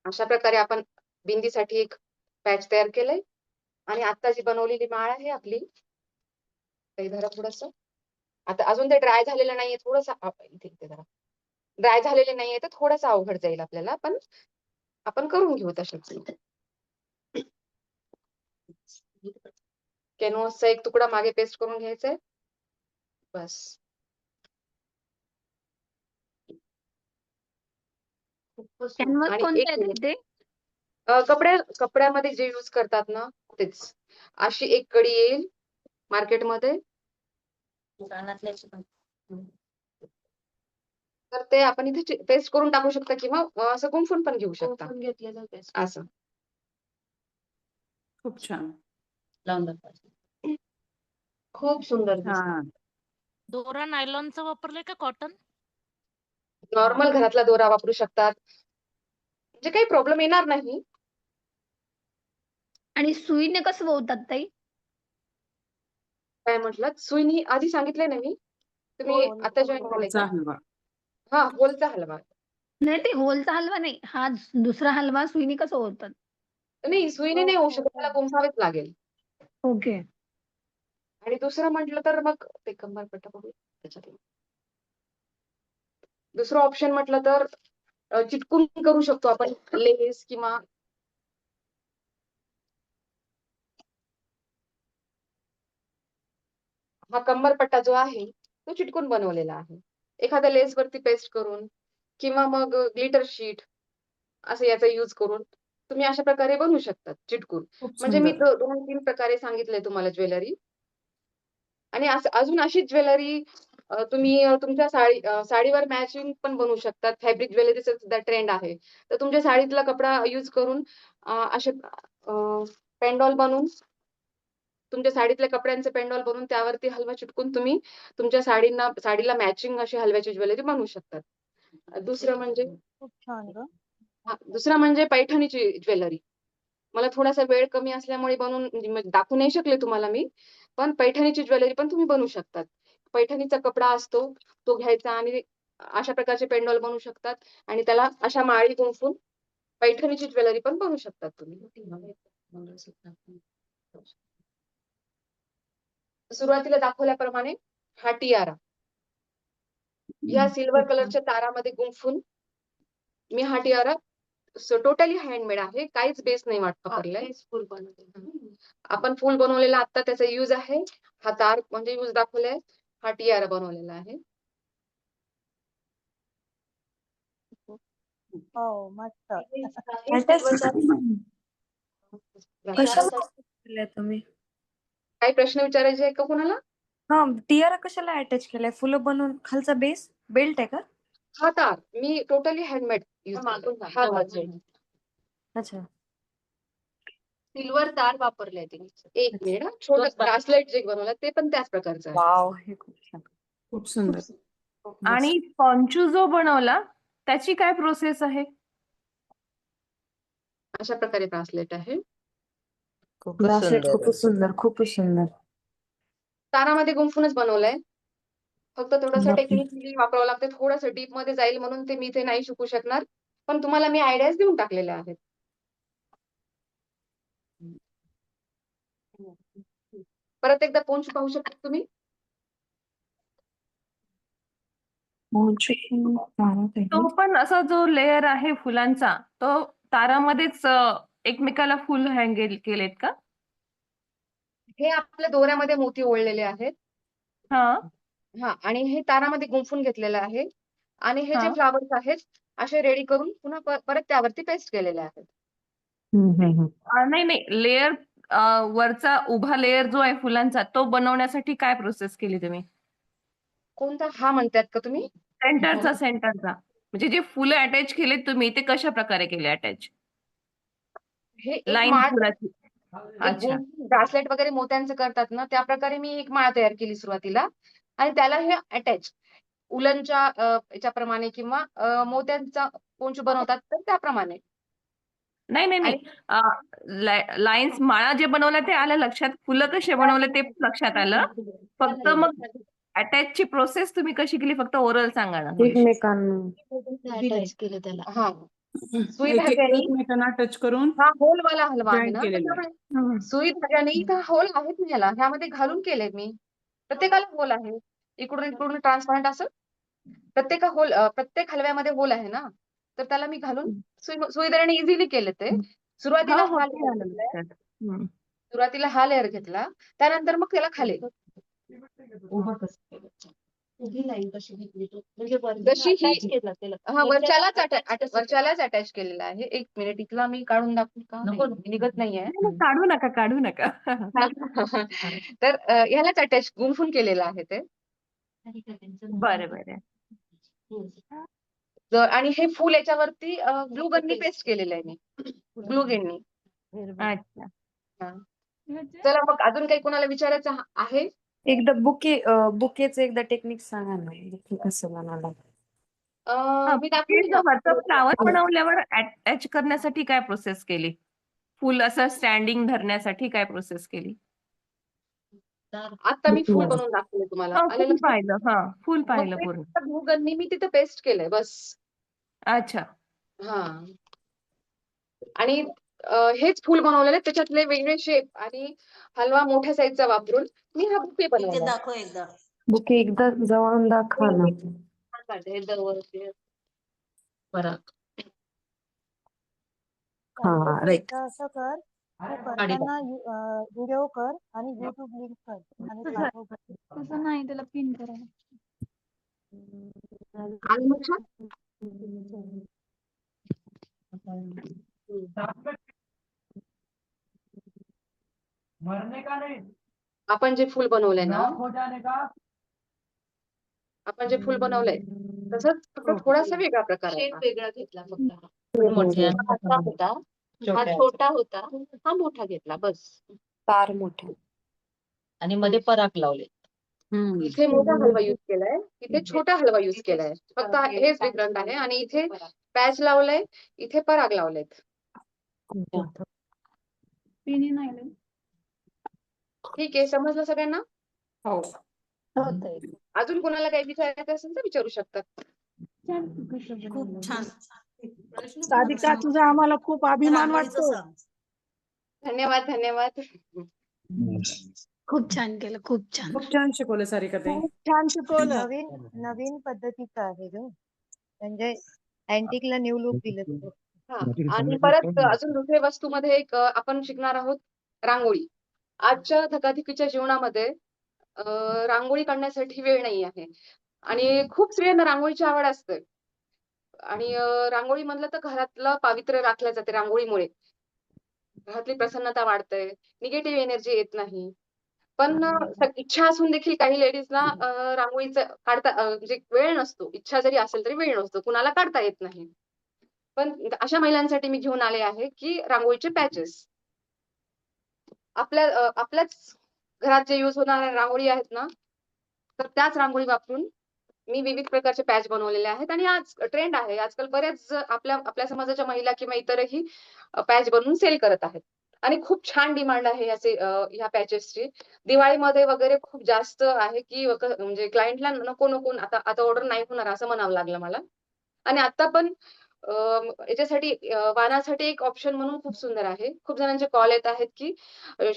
अशा प्रकारे आपण बिंदीसाठी एक पॅच तयार केलंय आणि आता जी बनवलेली माळ आहे आपली ते धरा थोडस. आता अजून ते ड्राय झालेलं नाहीये. थोडस इथे धरा. ड्राय झालेले नाहीये तर थोडस अवघड जाईल आपल्याला पण आपण करून घेऊ तशाच. कॅनव्हासचा एक तुकडा मागे पेस्ट करून घ्यायचा आहे. बस. कॅनव्हास आणि कोणते एक आहेत मिनिट. ते? कपड्यामध्ये जे यूज करतात ना तेच. अशी एक कडी येईल मार्केटमध्ये. तर ते आपण इथे पेस्ट करून टाकू शकता किंवा असं गुंफून पण घेऊ शकता. घेतलेलं पेस्ट असं. खूप छान. लावून दाखवा. खूप सुंदर दिसतं. हा. दोरा नायलॉनचा वापरलाय का कॉटन? नॉर्मल घरातला दोरा वापरू शकतात. म्हणजे काही प्रॉब्लेम येणार नाही. आणि सुईने कसं वळतात ताई? काय म्हटलात? सुईनी आधी सांगितलंय ना मी. तुम्ही आता जॉईन झाले होलचा का? हलवा. हा होलचा हलवा. नाही ते होलचा हलवा नाही. हा दुसरा हलवा सुईने कसं वळतात? नाही सुईने नाही होऊ शकत. त्याला गुंफावेच लागेल. ओके. आणि दुसरं म्हटलं तर मग ते कंबरपट्टा बघू त्याच्यात. दुसरं ऑप्शन म्हटलं तर चिटकून करू शकतो आपण लेस किंवा हा कंबरपट्टा जो आहे तो चिटकून बनवलेला आहे. एखाद्या लेस वरती पेस्ट करून किंवा मग ग्लिटर शीट असं याचा यूज करून तुम्ही अशा प्रकारे बनवू शकतात चिटकून. खूप म्हणजे मी सुंदर. 2-3 प्रकारे सांगितले तुम्हाला ज्वेलरी. आणि अजून अशीच ज्वेलरी तुम्ही तुमच्या साडीवर मॅचिंग पण बनवू शकतात. फॅब्रिक ज्वेलरीचा सुद्धा ट्रेंड आहे. तर तुमच्या साडीतला कपडा यूज करून असे पेंडॉल बनवून तुमच्या साडीतल्या कपड्यांचे पेंडॉल बनवून त्यावरती हलवा चिटकून तुम्ही तुमच्या साडीला मॅचिंग अशी हलव्याची ज्वेलरी बनवू शकतात. दुसरं म्हणजे खूप छान ग. दुसरं म्हणजे पैठणीची ज्वेलरी. मला थोडासा वेळ कमी असल्यामुळे म्हणजे दाखवू नाही शकले तुम्हाला मी, पण पैठणीची ज्वेलरी पण तुम्ही बनवू शकतात. पैठणीचा कपडा असतो तो घ्यायचा आणि अशा प्रकारचे पेंडॉल बनवू शकतात आणि त्याला अशा माळी गुंफून पैठणीची ज्वेलरी पण बनवू शकतात तुम्ही. सुरुवातीला दाखवल्याप्रमाणे हा टियारा या सिल्वर कलरच्या तारामध्ये गुंफून मी हा टियारा टोटली हँडमेड आहे, काहीच बेस नाही वापरलाय. आपण फुल बनवलेला आता त्याचा यूज आहे. हा तार म्हणजे यूज दाखवलाय, हा टियारा बनवलेला आहे. हो मस्त. कशाला तुम्ही काही प्रश्न विचारायचे आहे का कोणाला? हा टियारा कशाला अटॅच केलाय? फुलं बनवून खालचा बेस बेल्ट आहे का? हा तार मी टोटली हँडमेड यूज हा अच्छा. सिल्वर तार वापरलाय ते. एक मिनिट, छोटं ब्रासलेट जे बनवलं ते पण त्याच प्रकारचं आहे. वाव, हे खूप छान. खूप सुंदर. आणि पॉन्चू जो बनवला त्याची काय प्रोसेस आहे? अशा प्रकारे ब्रासलेट आहे. ब्रासलेट खूपच सुंदर, खूपच सुंदर. तारामध्ये गुंफूनच बनवलंय. फक्त थोडंसं टेक्निकली वापरावं लागतं, थोडंसं डीप मध्ये जाईल म्हणून ते मी इथे नाही शिकू शकणार, पण तुम्हाला मी आयडियाज देऊन टाकलेल्या आहेत. परत एकदा पोंच पाहू शकता तुम्ही. तो पण असा जो लेयर आहे फुलांचा तो तारामध्येच एकमेकाला फुल हँग केलेत का? हे आपल्या दोऱ्यामध्ये मोती ओळलेले आहेत. हा आणि हे तारामध्ये गुंफून घेतलेलं आहे आणि हे जे फ्लावर्स आहेत असे रेडी करून पुन्हा परत त्यावरती पेस्ट केलेले आहेत. नाही नाही, लेयर वरचा उभा लेयर जो आहे फुलांचा तो बनवण्यासाठी काय प्रोसेस केली तुम्ही? कोणता हा म्हणतात का तुम्ही? सेंटरचा म्हणजे जे फुलं अटॅच केलेत तुम्ही ते कशा प्रकारे केले अटॅच? हे एक लाईन माळ फुलाची. अच्छा. ब्रासलेट वगैरे मोत्यांचं करतात ना त्या प्रकारे मी एक माळ तयार केली सुरुवातीला आणि त्याला हे अटॅच उलनच्या याच्याप्रमाणे किंवा मोत्यांचा पोंचू बनवतात तर त्याप्रमाणे. नाही नाही नाही, लाईन्स माळा जे बनवलं ते आलं लक्षात, फुलं कसे बनवले ते पण लक्षात आलं. फक्त मग अटॅचची प्रोसेस तुम्ही कशी केली फक्त ओरल सांगा ना थोडीशी. एकमेकांना अटॅच केलं त्याला. हा सुई धाग्याने एकमेकांना टच करून हा होल वाला हलवा आहे जॉईन ना केलेलं आहे. त्याच्यामुळे सुई धाग्याने इथं होल आहेत ना याला ह्यामध्ये घालून केले मी. प्रत्येकाला होल आहे, इकडून इकडून ट्रान्सपरंट असं प्रत्येक हलव्यामध्ये होल आहे ना, तर त्याला मी घालून सुई धाग्याने इझिली केले ते. सुरुवातीला हो, हा ते आलं लक्षात. सुरुवातीला हा लेअर घेतला, त्यानंतर मग त्याला खाली उभी लाईन कशी घेतली तू? म्हणजे जशी ही attach केलं त्याला. हा वरच्यालाच अटॅच केलेला आहे. एक मिनिट इथला मी काढून दाखवू का? नको निघत नाहीये. काढू नका काढू नका. तर ह्यालाच अटॅच गुंफून केलेलं आहे ते. बरं बरं. आणि हे फुल याच्यावरती ग्लू गननी पेस्ट केलेलं आहे मी. ग्लू गेननी. अच्छा. चला मग अजून काही कोणाला विचारायचं आहे? एकदा बुकेचं एकदा टेक्निक सांगा ना, बुके कसं बनवलं? मी दाखवते ना. फ्लावर बनवल्यावर अटॅच करण्यासाठी काय प्रोसेस केली? फुल असं स्टँडिंग धरण्यासाठी काय प्रोसेस केली? आता मी फुल बनवून दाखवले तुम्हाला. फुल पाहिलं. हा फुल पाहिलं पूर्ण. ग्लू गननी मी तिथे पेस्ट केलंय बस. अच्छा. हा आणि हेच फुल बनवलेले त्याच्यातले वेगळे शेप आणि हलवा मोठ्या साईजचा वापरून मी हा बुके बनवला. दाखव एकदा. बुके एकदा जवळून दाखवा ना. हा राईट. असं कर, तू करताना व्हिडिओ कर आणि YouTube लिंक कर आणि पाठव. तसं नाही, त्याला पिन करा. आपण जे फुल बनवलंय ना, तसंच फक्त थोडासा वेगळा प्रकार आहे. वेगळा घेतला फक्त. हा छोटा होता, हा मोठा घेतला बस. तार मोठा आणि मध्ये पराक लावले. इथे मोठा हलवा युज केलाय, इथे छोटा हलवा युज केलाय. फक्त हेच डिफरंट आहे. आणि इथे पॅच लावलंय, इथे पराग लावलेत. ठीक आहे, समजलं सगळ्यांना? हो. अजून कोणाला काही विचारायचं असेल तर विचारू शकतात. खूप छान. सारिका तुझा आम्हाला खूप अभिमान रांगोळीचं वाटतो. सांग. धन्यवाद, धन्यवाद. खूप छान केलं, खूप छान. खूप छान शिकवलं सारिका ताई. खूप छान शिकवलं. नवीन नवीन पद्धतीचं आहे ग, म्हणजे अँटिकला न्यू लुक दिलं तुम्ही. हा, आणि परत अजून दुसऱ्या वस्तूमध्ये एक आपण शिकणार आहोत रांगोळी. आजच्या धकाधकीच्या जीवनामध्ये रांगोळी काढण्यासाठी वेळ नाही आहे आणि खूप स्त्रियांना रांगोळीची आवड असते. आणि रांगोळी म्हणलं तर घरातलं पावित्र्य राखलं जाते रांगोळीमुळे. घरातली प्रसन्नता वाढते, निगेटिव्ह एनर्जी येत नाही. पण इच्छा असून देखील काही लेडीजला रांगोळीचं काढता म्हणजे वेळ नसतो. इच्छा जरी असेल तरी वेळ नसतो, कुणाला काढता येत नाही. पण अशा महिलांसाठी मी घेऊन आले आहे की रांगोळीचे पॅचेस. आपल्याच घरात जे यूज होणाऱ्या रांगोळी आहेत ना, तर त्याच रांगोळी वापरून मी विविध प्रकारचे पॅच बनवलेले आहेत. आणि आज ट्रेंड आहे, आजकाल बऱ्याच आपल्या समाजाच्या महिला किंवा इतरही पॅच बनवून सेल करत आहेत. आणि खूप छान डिमांड आहे ह्या पॅचेसची. दिवाळीमध्ये वगैरे खूप जास्त आहे की म्हणजे क्लायंटला नको नको आता ऑर्डर नाही होणार असं म्हणावं लागलं मला. आणि आता पण याच्यासाठी वाणासाठी एक ऑप्शन म्हणून खूप सुंदर आहे. खूप जणांचे कॉल येत आहेत की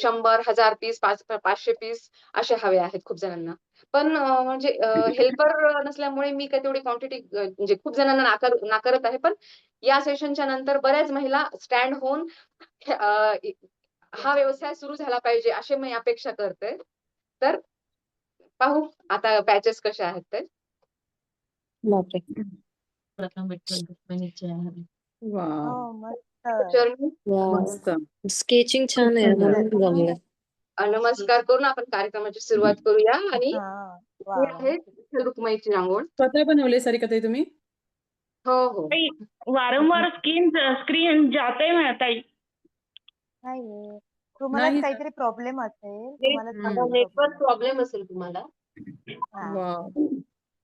100, 1000 पीस, 500 पीस असे हवे आहेत खूप जणांना. पण म्हणजे हेल्पर नसल्यामुळे मी काही तेवढी क्वांटिटी म्हणजे खूप जणांना नाकारत आहे. पण या सेशनच्या नंतर बऱ्याच महिला स्टँड होऊन हा व्यवसाय सुरू झाला पाहिजे अशी मी अपेक्षा करते. तर पाहू आता पॅचेस कसे आहेत ते. प्रथम विठ्ठल रुक्मिणीचे आहे. वाव, हो मस्त. मस्त. स्केचिंग छान आहे, म्हणून जमलं. नमस्कार करून आपण कार्यक्रमाची सुरुवात करूया. आणि हा ही वा आहे विठ्ठल रुक्मिणीची रांगोळ. स्वतः बनवले सारिका ताई तुम्ही? हो हो. वारंवार स्क्रीन जाते ना ताई. नाही, तुम्हाला नाही. काहीतरी प्रॉब्लेम असेल, तुम्हाला नेटवर्क प्रॉब्लेम असेल तुम्हाला. वाव.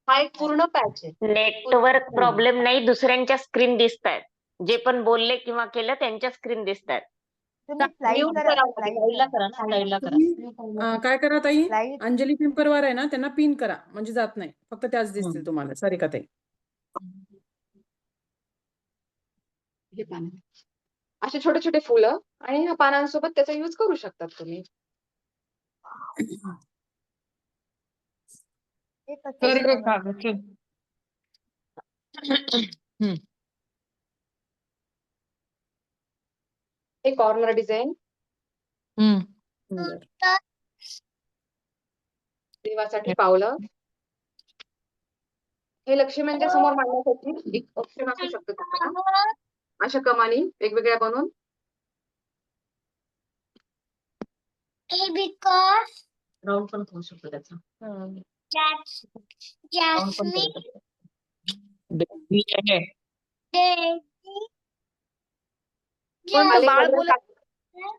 हा एक पूर्ण पॅच आहे. नेटवर्क प्रॉब्लेम नाही, दुसऱ्यांच्या स्क्रीन दिसतायत. जे पण बोलले किंवा केलं त्यांच्या स्क्रीन दिसतायत. तुम्ही स्लाइड म्यूट करा, करा, स्लाइड स्लाइडला करा. करा ना, स्लाइडला करा. तुम्ही काय करा ताई, स्लाइड अंजली पिंपरवार आहे ना, त्यांना पिन करा म्हणजे जात नाही. फक्त त्याच दिसतील तुम्हाला सारिका ताई. हे पानं असे छोटे छोटे फुलं आणि ह्या पानांसोबत त्याचा यूज करू शकतात तुम्ही. हे कसं बनवलं? हे कॉर्नर डिझाईन देवासाठी पावलं. हे लक्ष्मीच्या समोर मांडण्यासाठी एक ऑप्शन असू शकतो तुम्हाला. अशा कमानी वेगवेगळ्या बनवून राऊंड पण करू शकतो त्याचा. राऊंड पण करू शकतो.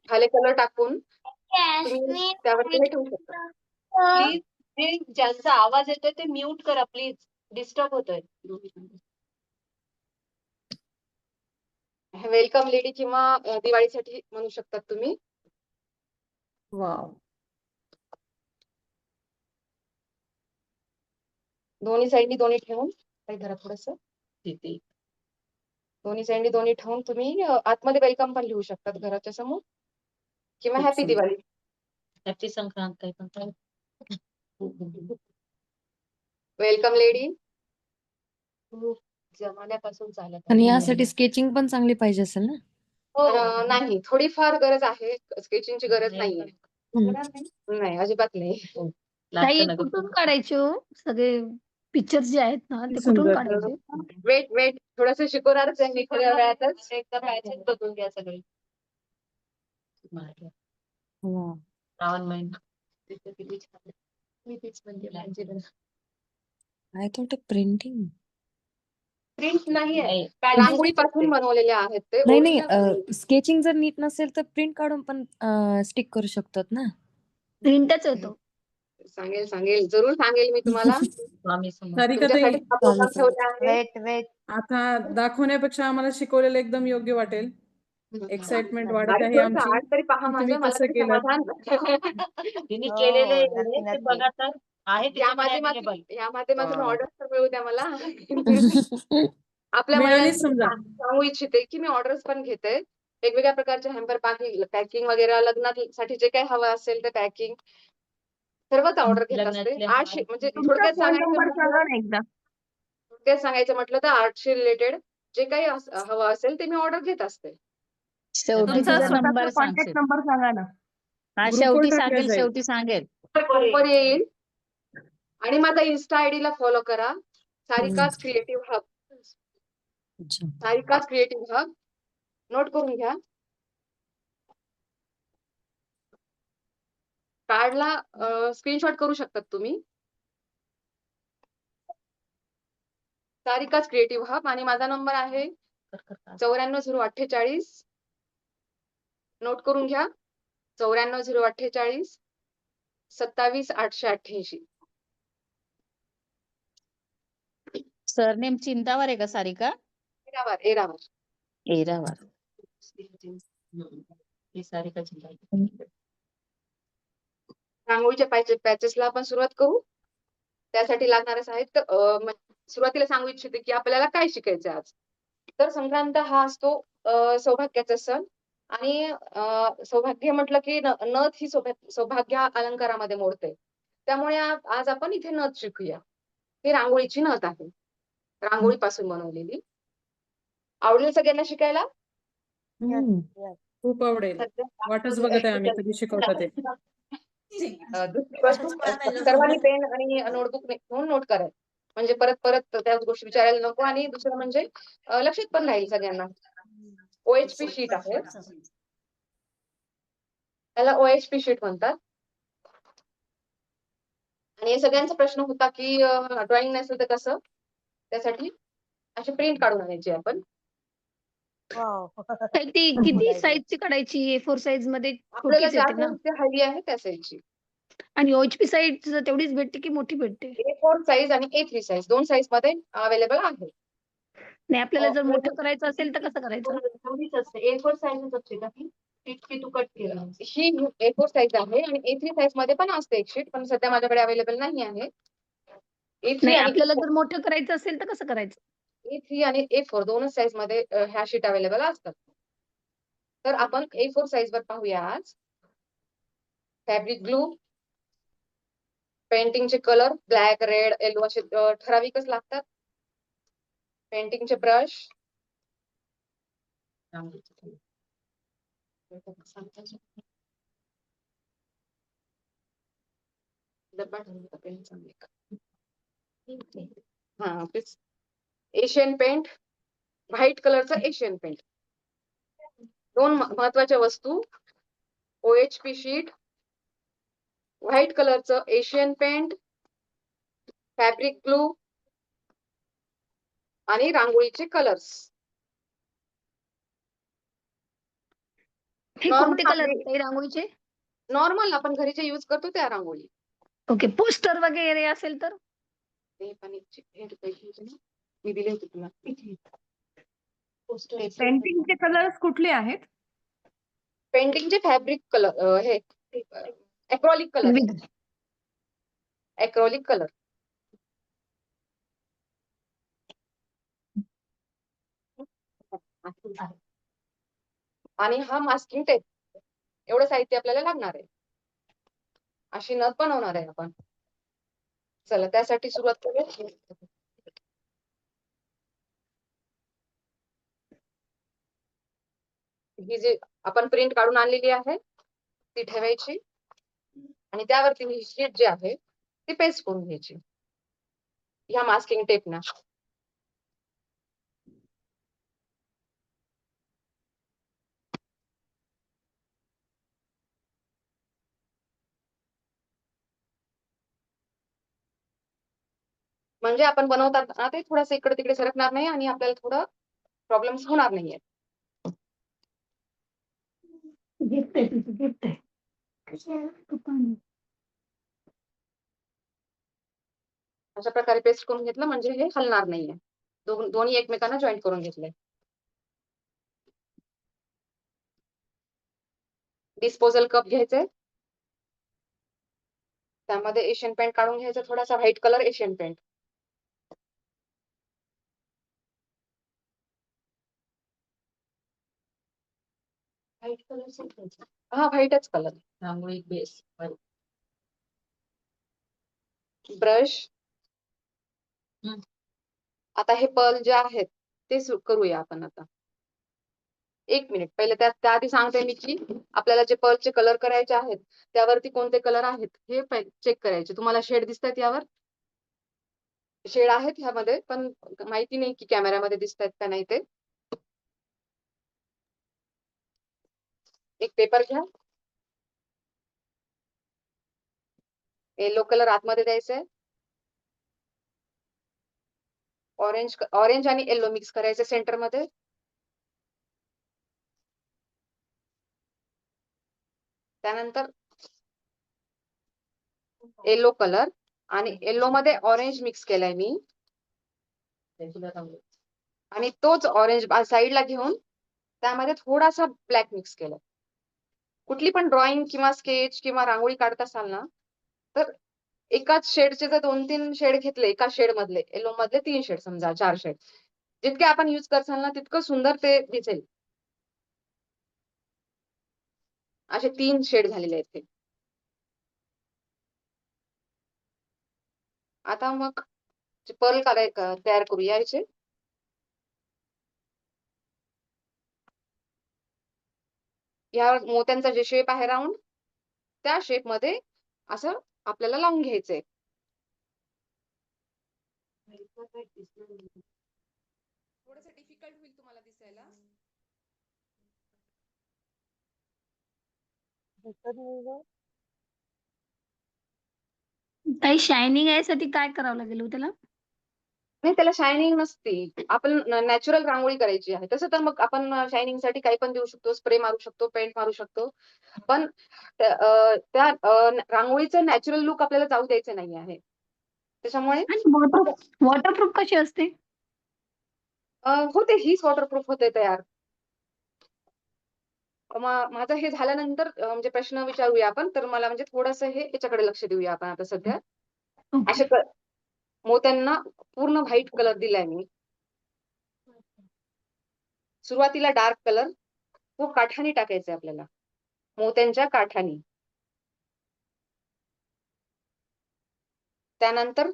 खाली कलर टाकून तुम्ही त्यावरती हे ठेवू शकता. प्लीज जे ज्यांचा आवाज येतोय ते म्यूट करा प्लीज, डिस्टर्ब होतोय. वेलकम लेडी किंवा दिवाळीसाठी म्हणू शकतात तुम्ही. वाव. दोन्ही साईडनी दोन्ही ठेवून काही धरा थोडस. दोन्ही साईडनी दोन्ही ठेवून तुम्ही आतमध्ये वेलकम पण लिहू शकतात घराच्या समोर किंवा खूप हॅपी सुंदर. दिवाळी. हॅपी संक्रांत काही पण काय. Welcome lady. खूप जमान्यापासून चालत आहे. आणि यासाठी स्केचिंग पण चांगली पाहिजे असेल ना? नाही, थोडीफार गरज आहे, स्केचिंगची गरज नाहीये. नाही, अजिबात नाही. ताई कुठून काढायचे हो सगळे पिक्चर्स जे आहेत ना, ते कुठून सुंदर. काढायचे? वेट थोडस शिकवणारच आहे मी थोड्या वेळातच. एकदा पॅचेस बघून घ्या सगळे. श्रावण महिना. मी तेच म्हणजे आय थॉट प्रिंटिंग. प्रिंट नाहीये, रांगोळीपासून बनवलेले आहेत ते. नाही original स्केचिंग जर नीट नसेल तर प्रिंट काढून पण स्टिक करू शकतात ना. प्रिंटच येतो. सांगेल सांगेल जरूर सांगेल मी तुम्हाला. स्वामी समर्थ. सारिकाताई, तुमच्यासाठी हा प्रोग्राम ठेवला आहे. वेट आता दाखवण्यापेक्षा आम्हाला शिकवलेलं एकदम योग्य वाटेल. एक्साइटमेंट वाढत आहे थोडंसं आमची आठ तरी पहा की तुम्ही माझं मला कसं तरी केलं. समाधान. तिने हो, केलेले हो, नक्की, ते नक्की. बघा तर आहे या त्याच्यामध्ये माध्यमातून available. या माध्यमातून वाव. ऑर्डर तर मिळू द्या मला. आपल्या मिळालीच महिलांसाठी समजा. सांगू इच्छिते की मी ऑर्डर्स पण घेते वेगवेगळ्या प्रकारचे हॅम्पर पॅकिंग वगैरे लग्नासाठी जे काही हवं असेल ते पॅकिंग सर्वच ऑर्डर घेत असते. लग्नातले 800 म्हणजे तुमचा थोडक्यात फोन सांगायचं नंबर म्हटलं सांगा ना एकदा. तर आर्टशी रिलेटेड जे काही हवं असेल ते मी ऑर्डर घेत असते. शेवटी तुमचा तुझा स्वतःचा नंबर कॉन्टॅक्ट सांगशील. नंबर सांगा ना. हा ग्रुपवर शेवटी टाकला सांगेल, जाईल. शेवटी सांगेल. वर येईल आणि माझा इन्स्टा आयडी ला फॉलो करा. सारिकाच क्रिएटिव्ह हब. सारिकाच क्रिएटिव्ह हब नोट करून घ्या. कार्डला स्क्रीनशॉट करू शकतात तुम्ही. सारिकाच क्रिएटिव्ह हब आणि माझा नंबर आहे 94 048. नोट करून घ्या 94 048 27 888. सरनेम चिंतावर आहे का सारिका? एरावर. एरावर. ही सारिकाची रांगोळीच्या पॅचेसला आपण सुरुवात करू. त्यासाठी लागणारे साहित्य सुरुवातीला सांगू इच्छिते की आपल्याला काय शिकायचं आज. तर संक्रांत हा असतो सौभाग्याचा सण आणि सौभाग्य म्हटलं की नथ ही सौभाग्य अलंकारामध्ये मोडते. त्यामुळे आज आपण इथे नथ शिकूया. ही रांगोळीची नथ आहे. रांगोळीपासून बनवलेली. आवडेल सगळ्यांना शिकायला? खूप आवडेल. वाटच बघत आहे आम्ही कधी शिकवता ते. दुसरी गोष्ट सर्वांनी पेन आणि नोटबुक घेऊन नोट करा. म्हणजे परत परत त्याच गोष्टी विचारायला नको. आणि दुसरं म्हणजे लक्षात पण राहील सगळ्यांना. OHP शीट आहे. त्याला OHP शीट म्हणतात. आणि सगळ्यांचा प्रश्न होता की ड्रॉइंग नसेल तर कसं. त्यासाठी अशी प्रिंट काढून आणायची आपण. ताई ती किती साईजची काढायची? A4 साईज मध्ये आपल्याला छोटीच ज्या येते ना? साईजची हवी आहे त्या साईजची. आणि OHP साईज तेवढीच भेटते की मोठी भेटते? A4 साईज आणि A3 साईज दोन साईज मध्ये अवेलेबल आहे. नाही आपल्याला जर मोठं करायचं असेल तर कसं करायचं? तेवढीच असते. A4 साईजच असते का ती? ती तू कट केलं. ही A4 साईज आहे आणि A3 साईज मध्ये पण असते एक शीट पण सध्या माझ्याकडे अवेलेबल नाही आहे. A3 नाही आणि आपल्याला जर मोठं करायचं असेल तर कसं करायचं? A3 आणि A4 दोनच साईज मध्ये ह्या शीट अवेलेबल असतात. तर आपण A4 साईज वर पाहूया आज. फॅब्रिक ग्लू, पेंटिंगचे कलर ब्लॅक, रेड, येलो असे ठराविकच लागतात. पेंटिंगचे ब्रश, एशियन पेंट, व्हाईट कलरचा एशियन पेंट. दोन महत्वाच्या वस्तू OHP शीट, व्हाईट कलरचं एशियन पेंट, फॅब्रिक ग्लू आणि रांगोळीचे कलर्स. हे कोणते कलर आहेत रांगोळीचे? नॉर्मल आपण घरी जे यूज करतो त्या रांगोळी. ओके पोस्टर वगैरे असेल तर? मी दिले होते तुला. पेंटिंगचे कलर्स कुठले आहेत? पेंटिंगचे फॅब्रिक कलर हे ॲक्रेलिक कलर. Acrylic colour. आणि हा मास्किंग टेप. एवढं साहित्य आपल्याला लागणार आहे. अशी नथ बनवणार आहे आपण. चला त्यासाठी सुरुवात करूया. ही जी आपण प्रिंट काढून आणलेली आहे ती ठेवायची आणि त्यावरती ही शीट जी आहे ती पेस्ट करून घ्यायची ह्या मास्किंग टेपना. म्हणजे आपण बनवताना ते थोडंसं इकडे तिकडे सरकणार नाही आणि आपल्याला थोडं प्रॉब्लेम्स होणार नाहीये. गिफ्ट आहे. अशा प्रकारे पेस्ट करून घेतलं म्हणजे हे हलणार नाहीये. दोन्ही एकमेकांना जॉईंट करून घेतले. डिस्पोजल कप घ्यायचे, त्यामध्ये एशियन पेंट काढून घ्यायचा, थोडासा white colour Asian paint. White colour, हा व्हाईटच कलर. Rangoli base brush. आता हे पर्ल जे आहेत ते करूया आपण आता. 1 मिनिट पहिले त्याआधी सांगते मी की आपल्याला जे पर्लचे कलर करायचे आहेत त्यावरती कोणते कलर आहेत हे चेक करायचे. तुम्हाला शेड दिसतात यावर? शेड आहेत ह्यामध्ये, पण माहिती नाही की कॅमेऱ्यामध्ये दिसतात का नाही ते. एक पेपर घ्या, येलो कलर आतमध्ये द्यायचा आहे, ऑरेंज आणि येलो मिक्स करायचं सेंटर मध्ये. त्यानंतर येलो कलर आणि येलो मध्ये ऑरेंज मिक्स केलाय मी, आणि तोच ऑरेंज साईडला घेऊन त्यामध्ये थोडासा ब्लॅक मिक्स केलाय. कुठली पण ड्रॉइंग किंवा स्केच किंवा रांगोळी काढत असाल ना, तर एकाच शेडचे जर 2-3 शेड घेतले, एका शेड मधले येलो मधले 3 शेड, समजा 4 शेड, जितके आपण युज करसाल ना तितकं सुंदर ते दिसेल. असे 3 शेड झालेले आहेत ते. आता मग पर्ल तयार करूया याचे. या मोत्यांचा जे शेप आहे राऊंड, त्या शेप मध्ये असं आपल्याला लावून घ्यायचंय. थोडंसं डिफिकल्ट होईल तुम्हाला दिसायला. काही शायनिंग यासाठी काय करावं लागेल हो त्याला? नाही, त्याला शायनिंग नसते. आपण नॅचरल रांगोळी करायची आहे. तसं तर मग आपण शायनिंग साठी काही पण देऊ शकतो, स्प्रे मारू शकतो, पेंट मारू शकतो, पण त्या रांगोळीचं नॅचरल लुक आपल्याला जाऊ द्यायचं नाही आहे. त्याच्यामुळे वॉटरप्रूफ कशी असते? होते, हीच वॉटरप्रूफ होते तयार. माझं हे झाल्यानंतर म्हणजे प्रश्न विचारूया आपण, तर मला म्हणजे थोडंसं याच्याकडे लक्ष देऊया आपण आता सध्या. असे मोत्यांना पूर्ण व्हाईट कलर दिलाय मी. सुरुवातीला डार्क कलर खूप काठानी टाकायचे आपल्याला, मोत्यांच्या काठानी. त्यानंतर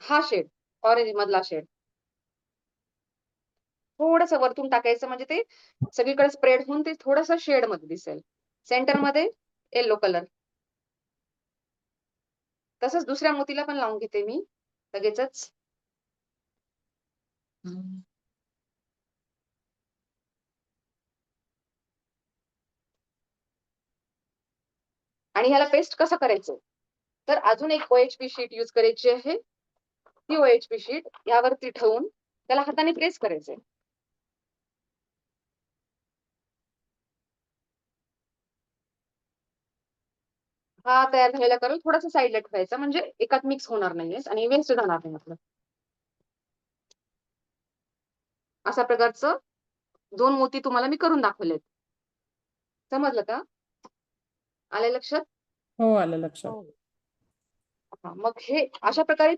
हा शेड, ऑरेंज मधला शेड थोडस वरतून टाकायचं, म्हणजे ते सगळीकडे स्प्रेड होऊन ते थोडस शेड मध्ये दिसेल. सेंटर मध्ये येलो कलर. तसंच दुसऱ्या मोतीला पण लावून घेते मी लगेचच. आणि ह्याला पेस्ट कसं करायचं, तर अजून एक OHP शीट यूज करायची आहे. ती OHP शीट यावरती ठेवून त्याला हाताने प्रेस करायचंय. हा तयार झालेला कलर थोडासा साईडला ठेवायचा, म्हणजे एकात मिक्स होणार नाहीये आणि वेस्ट जाणार नाही आपलं. अशा प्रकारचं 2 मोती तुम्हाला मी करून दाखवलेत. समजलं का? आले लक्षात? हो, आलं लक्षात. मग हे अशा प्रकारे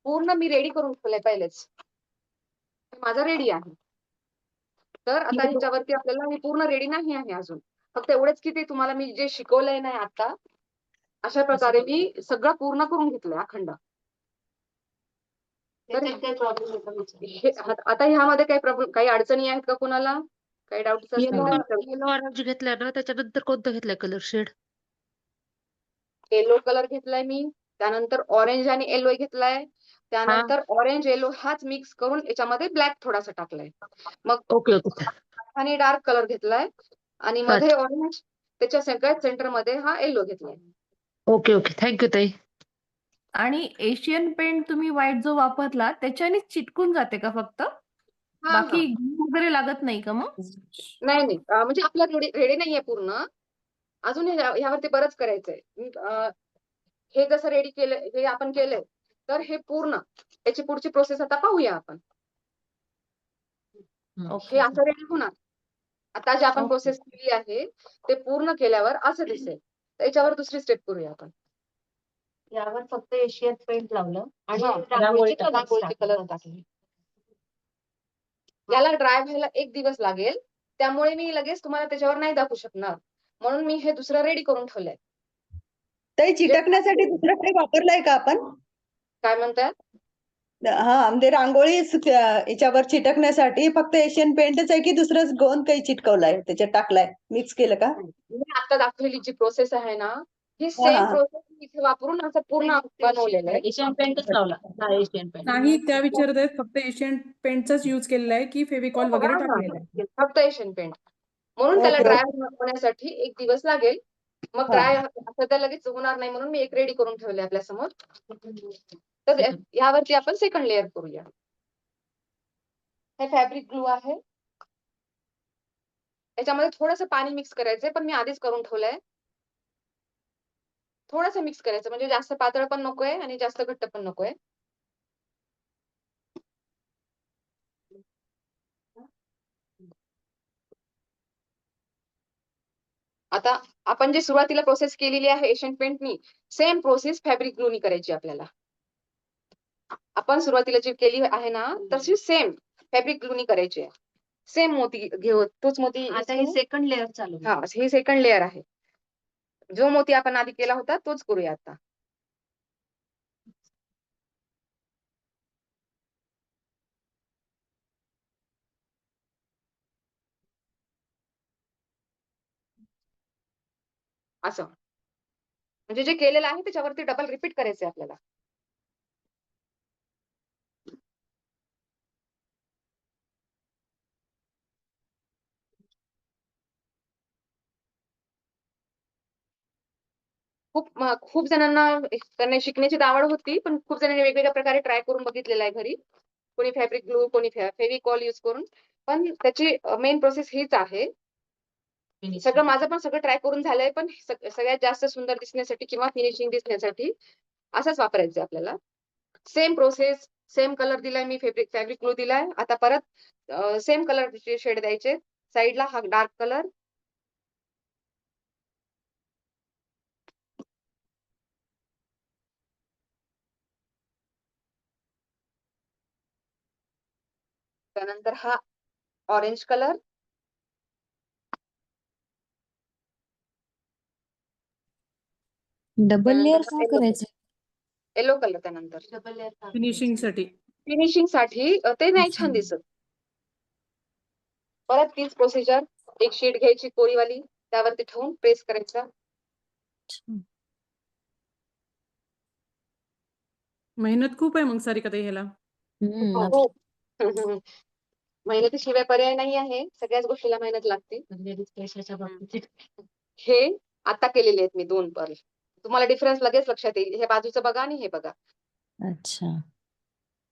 पूर्ण मी रेडी करून ठेवलंय पहिलेच. माझा रेडी आहे. तर आता ह्याच्यावरती आपल्याला हे पूर्ण रेडी नाही आहे अजून. फक्त एवढंच की ते तुम्हाला मी जे शिकवलंय नाही आता, अशा प्रकारे मी सगळं पूर्ण करून घेतलंय अखंड. तर आता ह्यामध्ये काही प्रॉब्लेम, काही अडचणी आहेत का कोणाला? काही डाऊट्स असतील तर विचारू. येलो ऑरेंज घेतलाय ना, त्याच्यानंतर कोणता घेतलाय कलर शेड? येलो कलर घेतलाय मी, त्यानंतर ऑरेंज आणि येलो घेतलाय, त्यानंतर ऑरेंज येलो हाच मिक्स करून याच्यामध्ये ब्लॅक थोडासा टाकलाय. मग ओके. आणि डार्क कलर घेतलाय आणि मध्ये ऑरेंज, त्याच्या सगळ्यात सेंटर मध्ये हा येलो घेतलाय. ओके. थँक्यू ताई. आणि एशियन पेंट तुम्ही व्हाईट जो वापरला त्याच्याने चिटकून जाते का फक्त? बाकी glue वगैरे लागत नाही का मग? नाही, म्हणजे आपला रेडी नाहीये पूर्ण. अजून ह्यावरती बरंच करायचंय. हे जसं रेडी केलं, हे आपण केलंय, तर हे पूर्ण याची पुढची प्रोसेस आता पाहूया आपण. हे असं रेडी होणार. आता जे आपण प्रोसेस केली आहे ते पूर्ण केल्यावर असं दिसेल. तर याच्यावर दुसरी स्टेप करूया आपण. यावर फक्त एशियन पेंट लावलं आणि हा, रांगोळीचे कलर टाकले. याला ड्राय व्हायला 1 दिवस लागेल, त्यामुळे मी लगेच तुम्हाला त्याच्यावर नाही दाखवू शकणार, म्हणून मी हे दुसरं रेडी करून ठेवलंय. ताई चिटकण्यासाठी दुसरं काही वापरलंय का आपण? काय म्हणताय? हा, म्हणजे रांगोळी याच्यावर चिटकण्यासाठी फक्त एशियन पेंटच आहे की दुसरं गोंद काही चिटकवलाय त्याच्यात टाकलाय, मिक्स केलं का? मी आता दाखवलेली जी प्रोसेस आहे ना, ही हा, सेम हा. प्रोसेस इथे वापरून असं पूर्ण बनवलेलं आहे. एशियन पेंटच लावला. हा, एशियन पेंट. नाही, त्या विचारत आहेत फक्त एशियन पेंटचाच यूज केलेला आहे की फेविकॉल वगैरे हा, टाकलेला आहे? फक्त एशियन पेंट. म्हणून त्याला ओके, ड्राय ओके. होण्यासाठी 1 दिवस लागेल. मग हा. ड्राय सध्या लगेच होणार नाही, म्हणून मी एक रेडी करून ठेवले आपल्या समोर. तर यावरती आपण सेकंड लेअर करूया. हे फॅब्रिक ग्लू आहे. याच्यामध्ये थोडंसं पाणी मिक्स करायचंय, पण मी आधीच करून ठेवलंय. थोडंसं मिक्स करायचं, म्हणजे जास्त पातळ पण नकोय आणि जास्त घट्ट पण नकोय. आता आपण जे सुरुवातीला प्रोसेस केलेली आहे एशियन पेंटनी, सेम प्रोसेस फॅब्रिक ग्लूनी करायची आपल्याला. आपण सुरुवातीला जी केली आहे ना, तशी सेम फॅब्रिक ग्लूनी करायची आहे. सेम मोती घेऊन तोच मोती. आता हे सेकंड लेअर चालू. हा, हे सेकंड लेअर आहे. जो मोती आपण आधी केला होता तोच करूया आता. असं म्हणजे जे केलेलं आहे त्याच्यावरती डबल रिपीट करायचंय आपल्याला. खूप जणांना शिकण्याची आवड होती, पण खूप जणांनी वेगवेगळ्या प्रकारे ट्राय करून बघितलेलं आहे घरी. कोणी फॅब्रिक ग्लू, कोणी फेविकॉल यूज करून, पण त्याची मेन प्रोसेस हीच आहे. सगळं माझं पण सगळं ट्राय करून झालंय, पण सगळ्यात जास्त सुंदर दिसण्यासाठी किंवा फिनिशिंग दिसण्यासाठी असंच वापरायचं आपल्याला. सेम प्रोसेस, सेम कलर दिलाय मी, फॅब्रिक ग्लू दिलाय. आता परत सेम कलरचे शेड द्यायचे. साईडला हा डार्क कलर, त्यानंतर हा ऑरेंज कलर, डबल लेअर का करायचं? येलो कलर, त्यानंतर डबल लेअर फिनिशिंग साठी. फिनिशिंग साठी ते नाही छान दिसत. परत तीच प्रोसिजर, एक शीट घ्यायची कोळीवाली, त्यावरती ठेवून प्रेस करायचा. मेहनत खूप आहे मग सारिकाताई ह्याला. हो. मेहनतीशिवाय पर्याय नाही आहे. सगळ्याच गोष्टीला मेहनत लागते. पैशाच्या बाबतीत. हे आता केलेले आहेत मी 2 पर्ल. तुम्हाला डिफरन्स लगेच लक्षात येईल. हे बाजूचं बघा आणि हे बघा. अच्छा.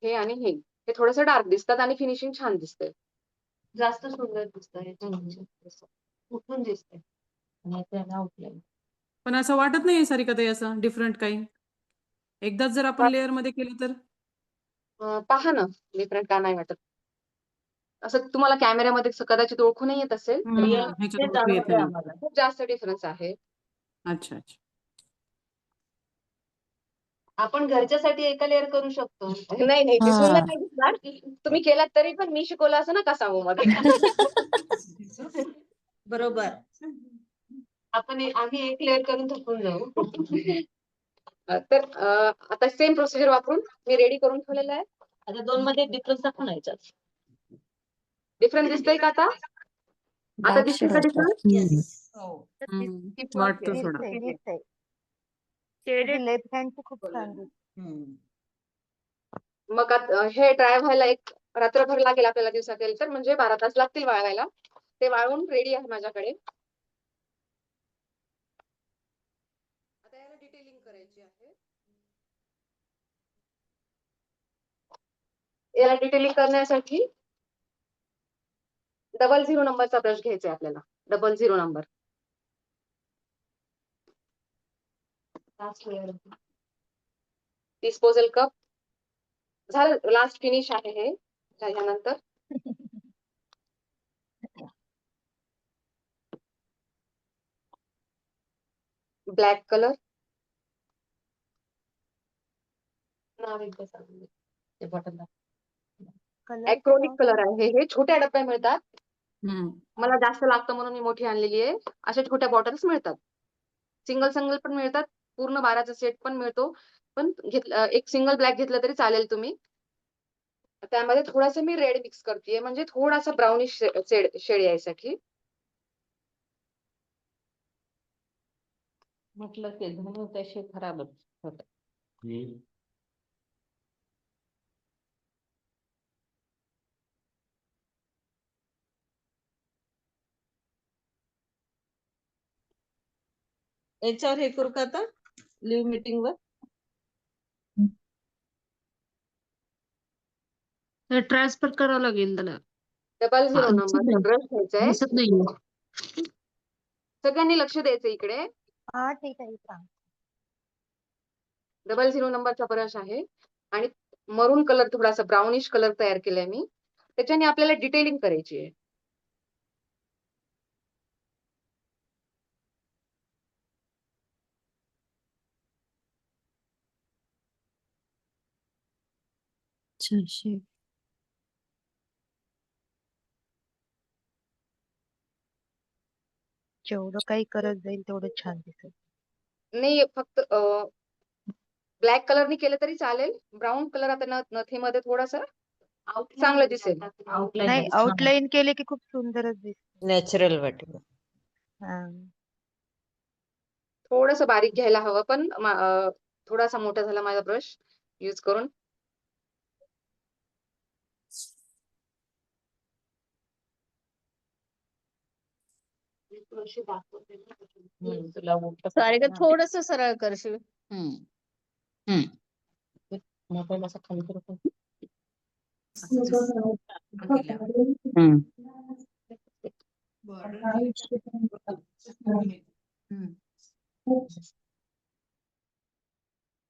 हे आणि हे. हे थोडंसं डार्क दिसतात आणि फिनिशिंग छान दिसते. जास्त सुंदर दिसतंय. उठून दिसते. आणि त्याला आउटलाईन. पण असं वाटत नाही सारिकाताई असं डिफरंट काही? एकदाच जर आपण लेअर मध्ये केलं तर? पहा ना, डिफरंट का नाही वाटत? असं तुम्हाला कॅमेऱ्यामध्ये कदाचित ओळखू नाही येत असेल. ह्याच्यात ओळखू येत नाही. खूप जास्त डिफरन्स आहे. अच्छा, अच्छा. आपण घरच्यासाठी एका लेअर करू शकतो. नाही, ते हा. सुंदर नाही दिसणार. तुम्ही केलात तरी पण मी शिकवलं असं नका सांगू मला. बरोबर. आम्ही एक लेअर करून थकून जाऊ. तर आता सेम प्रोसिजर वापरून मी रेडी करून ठेवलेलं आहे. आता 2 मध्ये डिफरन्स दाखवून यायच्यात. डिफरन्स दिसतोय का आता? आता डार्क दिसतोय शेड का वाटतात. डिफरन्स? वाटतं थोडं. लेफ्ट हँड खूप छान दिसते. मग हे ड्राय व्हायला एक रात्रभर लागेल आपल्याला दिवसातील, तर म्हणजे 12 तास लागतील वाळवायला. ते वाळवून रेडी आहे माझ्याकडे. आता याला डिटेलिंग करायची आहे. याला डिटेलिंग करण्यासाठी 00 नंबरचा ब्रश घ्यायचा आहे आपल्याला. 00 नंबर. डिस्पोजल कप झालं, लास्ट फिनिश आहे हे झाल्यानंतर. ब्लॅक कलर ऍक्रोलिक कलर आहे हे छोट्या डब्या मिळतात. मला जास्त लागतं म्हणून मी मोठी आणलेली आहे. अशा छोट्या बॉटल्स मिळतात, सिंगल पण मिळतात, पूर्ण 12चा सेट पण मिळतो. पण एक सिंगल ब्लॅक घेतलं तरी चालेल तुम्ही. त्यामध्ये थोडासा मी रेड मिक्स करतेय, म्हणजे थोडासा ब्राउनिश शेड यायसाठी. म्हटलं ते धनु तसे खराबच होत. याच्यावर हे करू का आता लिव्ह मीटिंग वर? ट्रान्सफर करावं लागेल त्याला. 00 नंबर ब्रश घ्यायचा आहे. दिसत नाहीये. सगळ्यांनी लक्ष द्यायचं इकडे. हा ठीक आहे. 00 नंबरचा ब्रश आहे आणि मरून कलर, थोडासा ब्राउनिश कलर तयार केलाय मी. त्याच्याने आपल्याला डिटेलिंग करायची आहे. जेवढं काही करत जाईल तेवढं छान दिसेल. नाही, फक्त ब्लॅक कलरनी केलं तरी चालेल. ब्राऊन कलर आता नथीमध्ये थोडासा चांगलं दिसेल. नाही, आउटलाईन केले की खूप सुंदरच दिसते. नॅचरल वाटेल. थोडस बारीक घ्यायला हवं, पण थोडासा मोठा झाला माझा ब्रश यूज करून. सारिका थोडस सरळ करशील. मोबाईल असा खाली करून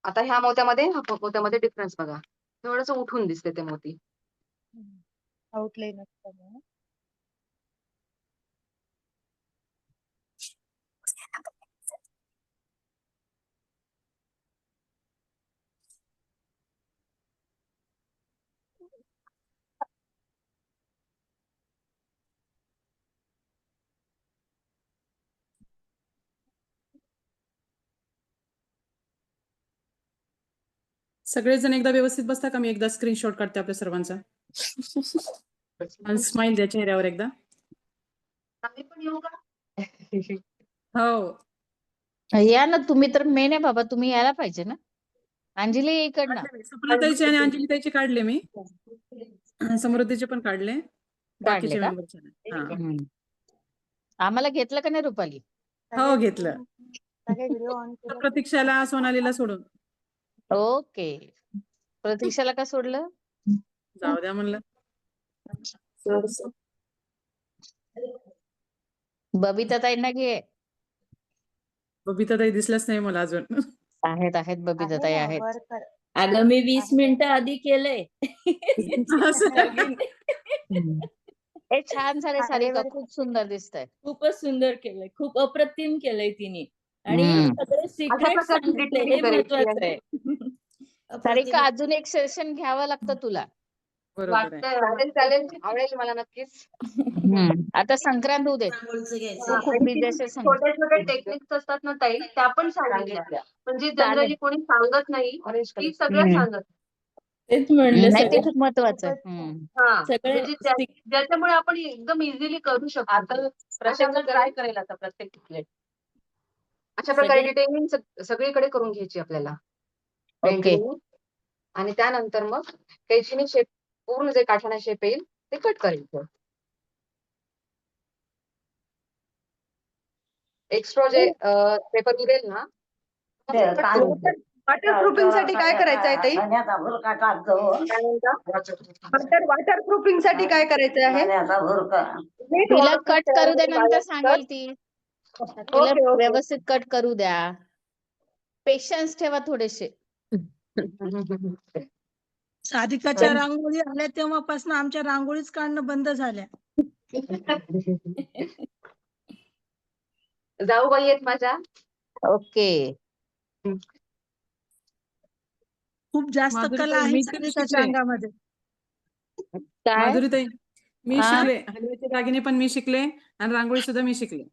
आता ह्या मोत्यामध्ये डिफरन्स बघा, थोडस उठून दिसते ते मोती. आउटलाईन असतं. सगळेजण एकदा व्यवस्थित बसता का? मी एकदा स्क्रीनशॉट काढते आपल्या सर्वांचा. आणि स्माइल द्या चेहऱ्यावर एकदा. आम्ही पण येऊ का? हो, या ना तुम्ही, तर मेन आहे बाबा, तुम्ही यायला पाहिजे ना. अंजली इकडनं. सुप्रियाताईचे आणि अंजलीताईचे काढले मी, समृद्धीचे पण काढले, बाकीचे का? मेंबरचे. आम्हाला घेतलं का नाही रुपाली? हो, घेतलं. प्रतीक्षाला, सोनालीला सोडून. ओके. प्रतीक्षाला का सोडलं? जाऊ द्या म्हणलं. बबिता ताईंना घे. बबिता ताई दिसल्याच नाही मला अजून. आहेत बबिता ताई आहेत. अगं मी 20 मिनिटं आधी केलंय. हे छान झाले सारिका, खूप सुंदर दिसतंय. खूपच सुंदर केलंय, खूप अप्रतिम केलंय तिने. आणि सगळे सिक्रेट सांगितले, हे महत्वाचं आहे. सारिका, अजून एक सेशन घ्यावं लागतं तुला. चालेल, आवडेल मला नक्कीच. आता संक्रांत होऊ दे. खूप बिझी असेल. छोट्या टेक्निक्स असतात ना ताई, त्या पण सांगितल्या. म्हणजे जनरली कोणी सांगत नाही, ती सगळं सांगत. तेच म्हणलं, नाही ते खूप महत्वाचं आहे. म्हणजे ज्याच्यामुळे आपण एकदम इझिली करू शकतो. आता प्रशांत ट्राय करेल आता प्रत्येक प्लेट. अशा प्रकारे डिटेलिंग सगळीकडे करून घ्यायची आपल्याला. आणि त्यानंतर मग कैचीने शेप, पूर्ण जे काठाना शेप येईल ते कट करायचं. एक्स्ट्रा जे पेपर उरेल ना, वॉटरप्रूफिंग साठी काय करायचं आहे ताई? वॉटरप्रूफिंग साठी काय करायचं आहे? तिला कट करू द्या, नंतर सांगेल ती. तिला व्यवस्थित कट करू द्या. पेशन्स ठेवा थोडेसे. सारिकाच्या रांगोळी आल्या तेव्हापासून आमच्या रांगोळीच काढणं बंद झाल्या. जाऊबाई आहेत माझ्या. ओके. खूप जास्त माधुरीताई, कला आहे मी पण सारिकाच्या शिकले. अंगामध्ये. काय? माधुरीताई, मी हा? शिकले. हलव्याचे दागिने पण मी शिकले आणि रांगोळी सुद्धा मी शिकले.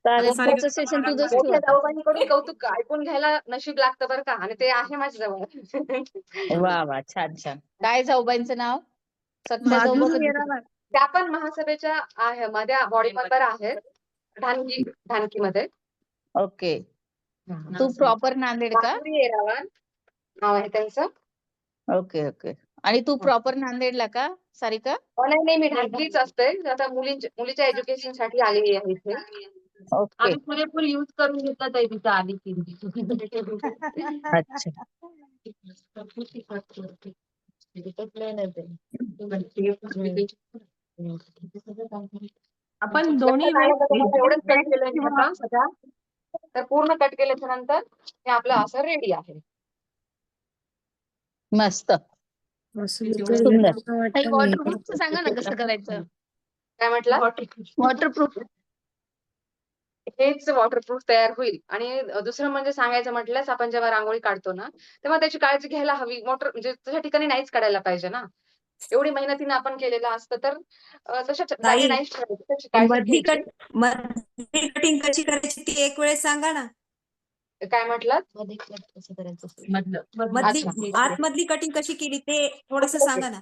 चालेल, आता सारिका पुढचं सेशन तुझंच ठेव मोठ्या आता. जाऊबाईंकडून कौतुक ऐकून घ्यायला नशीब लागतं बरं का, आणि ते आहे माझ्या जवळ. वा वा, छान छान. काय जाऊबाईंचं नाव? सख्या माधुरी जाऊबाई. येरावार. त्या पण महासभेच्या आहे मध्ये बॉडी मेंबर आहेत. ढानकीमध्ये. ओके. तू प्रॉपर नांदेड का? माधुरी येरावार नाव आहे त्यांचं. Okay okay. आणि तू प्रॉपर नांदेडला का सारिका? नाही, मी ढानकीच असते. आता मुलीच्या एज्युकेशन साठी आलेली आहे इथे. ओके. आम्ही पुरेपूर युज करून घेतला ताई तिथं आली की. अच्छा. आपण दोन्ही एवढंच कट वेळेस केलं किंवा सगळं. तर पूर्ण कट केल्याच्या नंतर हे आपलं असं रेडी आहे. मस्त. सुंदर. वॉटरप्रूफचं सांगा ना कसं करायचं. काय म्हटलं? वॉटरप्रूफ. हेच वॉटरप्रूफ तयार होईल. आणि दुसरं म्हणजे सांगायचं म्हटल्यास, आपण जेव्हा रांगोळी काढतो ना, तेव्हा त्याची काळजी घ्यायला हवी. म्हणजे तशा ठिकाणी नाहीच काढायला पाहिजे ना. एवढी मेहनतीने आपण केलेलं असतं तर तशा जागी नाहीच ठेवायची. त्याची काळजी घ्यायची. मधली कटिंग कशी करायची ती एक वेळेस सांगा ना. काय म्हटलं? मधली आतमधली कटिंग कशी केली ते थोडस सांगा ना.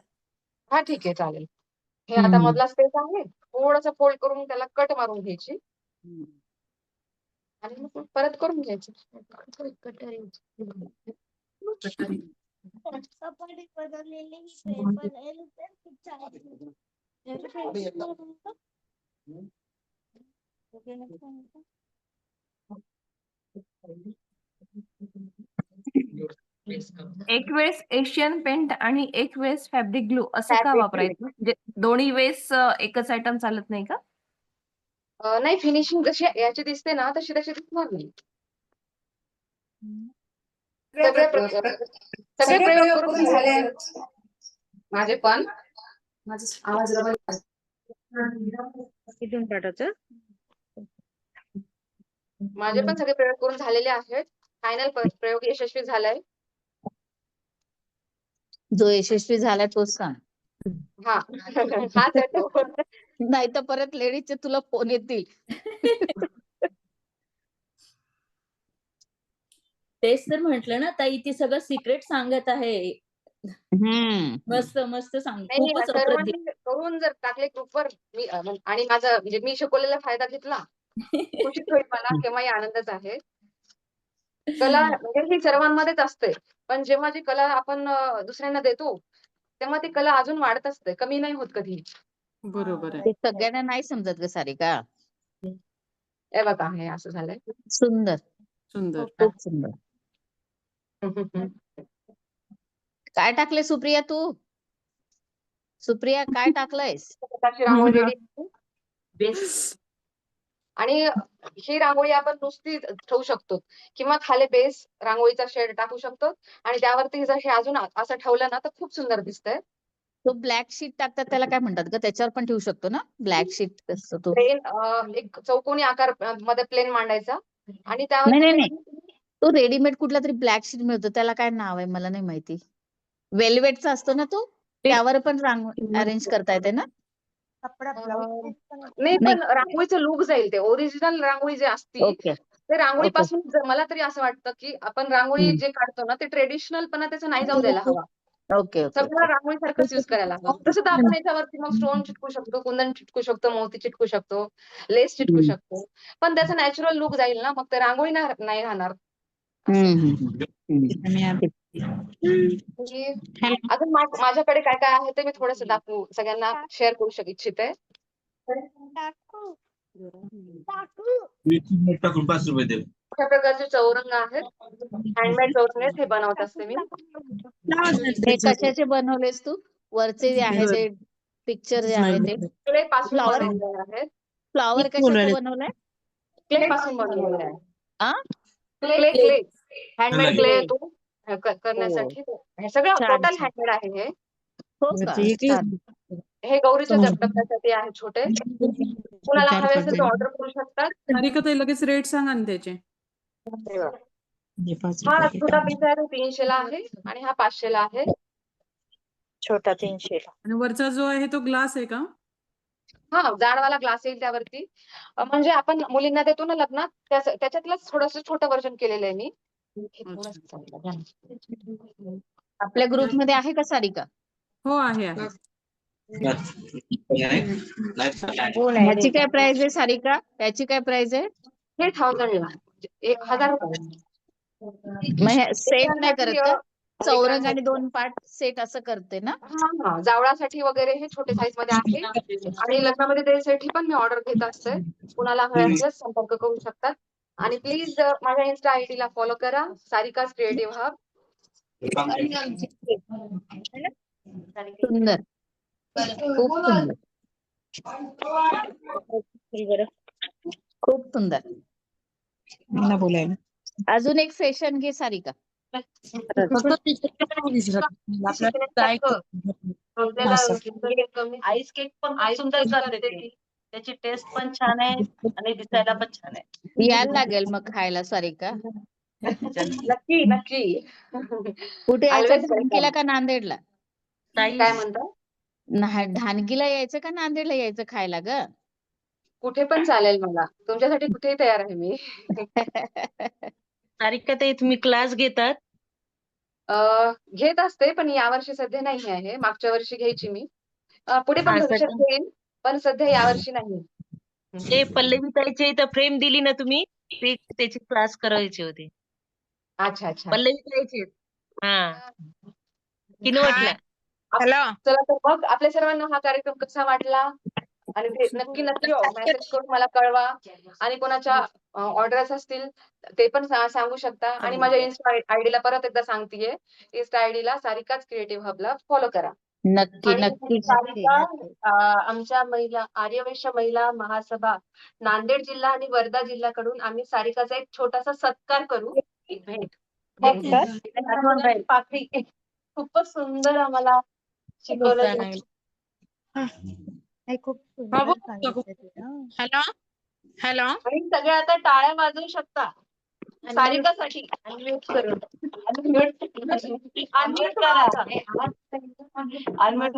हा ठीक आहे, चालेल. हे आता मधला स्पेस आहे. थोडासा फोल्ड करून त्याला कट मारून घ्यायची आणि मग परत करून घ्यायचं. एक वेळेस एशियन पेंट आणि एक वेळेस फॅब्रिक ग्लू असं का Fabric वापरायचं? म्हणजे दोन्ही वेळेस एकच आयटम चालत नाही का? नाही, फिनिशिंग जशी याची दिसते ना तशी दिसणार नाही. सगळे प्रयोग करून झाले माझे पण. आवाज इथून पाठवतं. माझे पण सगळे प्रयोग करून झालेले आहेत. फायनल प्रयोग यशस्वी झालाय. जो यशस्वी झाला तोच सांग. हा हाच आहे तो. नाही तर परत लेडीजचे तुला फोन येतील. तेच तर म्हटलं ना ताई, ती सगळं सिक्रेट सांगत आहे. मस्त मस्त सांग. नाही, खूपच अप्रतिम. सर्वांनी करून जर टाकले ग्रुपवर आणि माझा म्हणजे मी शिकवलेला फायदा घेतला, खुशीच होईल मला. केव्हाही आनंदच आहे. कला म्हणजे ही सर्वांमध्येच असते, पण जेव्हा जी कला आपण दुसऱ्यांना देतो तेव्हा ती कला अजून वाढत असते, कमी नाही होत कधी. बरोबर आहे. ते सगळ्यांना नाही समजत ग सारिका. हे बघा, हे असं झालंय. सुंदर. सुंदर. खूप सुंदर. काय टाकले सुप्रिया तू? सुप्रिया काय टाकलंयस? रांगोळी रेडी. आणि ही रांगोळी आपण नुसती ठेवू शकतो किंवा खाली बेस रांगोळीचा शेड टाकू शकतो आणि त्यावरती जर हे अजून असं ठेवलं ना तर खूप सुंदर दिसतंय. तो ब्लॅक शीट टाकतात त्याला काय म्हणतात ग? त्याच्यावर पण ठेवू शकतो ना ब्लॅक शीट असतो तो. प्लेन एक चौकोनी आकार मध्ये प्लेन मांडायचा आणि नाही नाही त्यावर नाही, तो रेडीमेड कुठला तरी ब्लॅक शीट मिळतो, त्याला काय नाव आहे मला नाही माहिती. वेल्वेटचा असतो ना तो, त्यावर पण रांग अरेंज करता येते ना. नाही, पण रांगोळीचं लुक जाईल. ते ओरिजिनल रांगोळी जे असती ते रांगोळीपासून मला तरी असं वाटतं की आपण रांगोळी जे काढतो ना ते ट्रेडिशनल पणा त्याचा नाही जाऊ द्यायला हवा. Okay okay. सगळं रांगोळीसारखंच युज करायला हवं. तसं तर आपण याच्यावरती मग स्टोन चिटकू शकतो, कुंदन चिटकू शकतो, मोती चिटकू शकतो, लेस चिटकू शकतो, पण त्याचा नॅचरल लुक जाईल ना, मग ते रांगोळी नाही राहणार. अजून माझ्याकडे काय काय आहे ते मी थोडंसं दाखवू, सगळ्यांना शेअर करू इच्छिते. अशा प्रकारचे चौरंग आहेत, हँडमेड चौरंग आहेत. हे बनवत असते मी. हे कशाचे बनवलेस तू? वरचे जे आहे ते पिक्चर जे आहे ते क्ले पासून फ्लॉवर. बनवलेले आहेत. फ्लॉवर कशाचं बनवलंय? क्ले पासून बनवलेलं आहे. आ? क्ले हँडमेड क्ले येतो करण्यासाठी. हे सगळं छान, टोटल छान. हँडमेड आहे हे. हो का? छान. हे गौरीच्या डब्यासाठी आहे छोटे. कुणाला हवे असेल तर ऑर्डर करू शकतात. सारिकाताई लगेच रेट सांगा ना त्याचे. हा छोटा पीस आहे तो 300 ला आहे आणि हा 500 ला आहे. छोटा 300 ला. आणि वरचा जो आहे तो ग्लास आहे का? हा जाडवाला ग्लास येईल त्यावरती. म्हणजे आपण मुलींना देतो ना लग्नात त्याच्यातलंच थोडंसं छोटं व्हर्जन केलेलं आहे मी. आपल्या ग्रुपमध्ये आहे का सारिका? हो आहे आहे. ह्याची काय प्राइस आहे सारिका? ह्याची काय प्राइस आहे? हे 1000 ला 1000 रुपये. मग हे सेट नाही करत का? चौरंग आणि 2 पाट सेट असं करते ना? हा जावळासाठी वगैरे हे छोटे साईज मध्ये आहे आणि लग्नामध्ये द्यायसाठी पण मी ऑर्डर घेत असते. कुणाला हवे असल्यास संपर्क करू शकतात. आणि प्लीज माझ्या इन्स्टा आयडी ला फॉलो करा, सारिकाज क्रिएटिव्ह हब. सुंदर, खूप सुंदर, खूप सुंदर. अजून एक सेशन घे सारिका. आईस केक पण सुंदर करते ती. त्याची टेस्ट पण छान आहे आणि दिसायला पण छान आहे. यायला लागेल मग खायला सारिका. नक्की नक्की. कुठे यायचं? Always ढानकीला welcome. का नांदेडला? काय म्हणता? ढानकीला यायचं का नांदेडला यायचं खायला ग? कुठे पण चालेल मला. तुमच्यासाठी कुठेही तयार आहे मी. सारिकाताई तुम्ही क्लास घेतात? घेत असते पण यावर्षी सध्या नाही आहे. मागच्या वर्षी घ्यायची मी. पुढे पण भविष्यात घेईन पण सध्या यावर्षी नाही. ते पल्लवीताईच्या इथं फ्रेम दिली ना तुम्ही, ते त्याची क्लास करायची होती. अच्छा अच्छा. पल्लवीताईची. हा. किनवटला. चला तर मग आपल्या सर्वांना हा कार्यक्रम कसा वाटला आणि ते नक्की नक्की मेसेज करून मला कळवा. आणि कोणाच्या ऑर्डर्स असतील ते पण सांगू शकता. आणि माझ्या इन्स्टा आयडीला परत एकदा सांगतेय, इन्स्टा आयडीला सारिकाज क्रिएटिव्ह हबला फॉलो करा. नक्की आणि नक्की सारिका आमच्या महिला आर्यवैश्य महिला महासभा नांदेड जिल्हा आणि वर्धा जिल्ह्याकडून आम्ही सारिकाचा एक छोटासा सत्कार करू. एक भेट. पाकळी खूपच सुंदर आम्हाला शिकवलं. हॅलो आणि सगळे आता टाळ्या वाजवू शकता सारिकासाठी. अनम्यूट करून अनम्यूट करा. अनम्यूट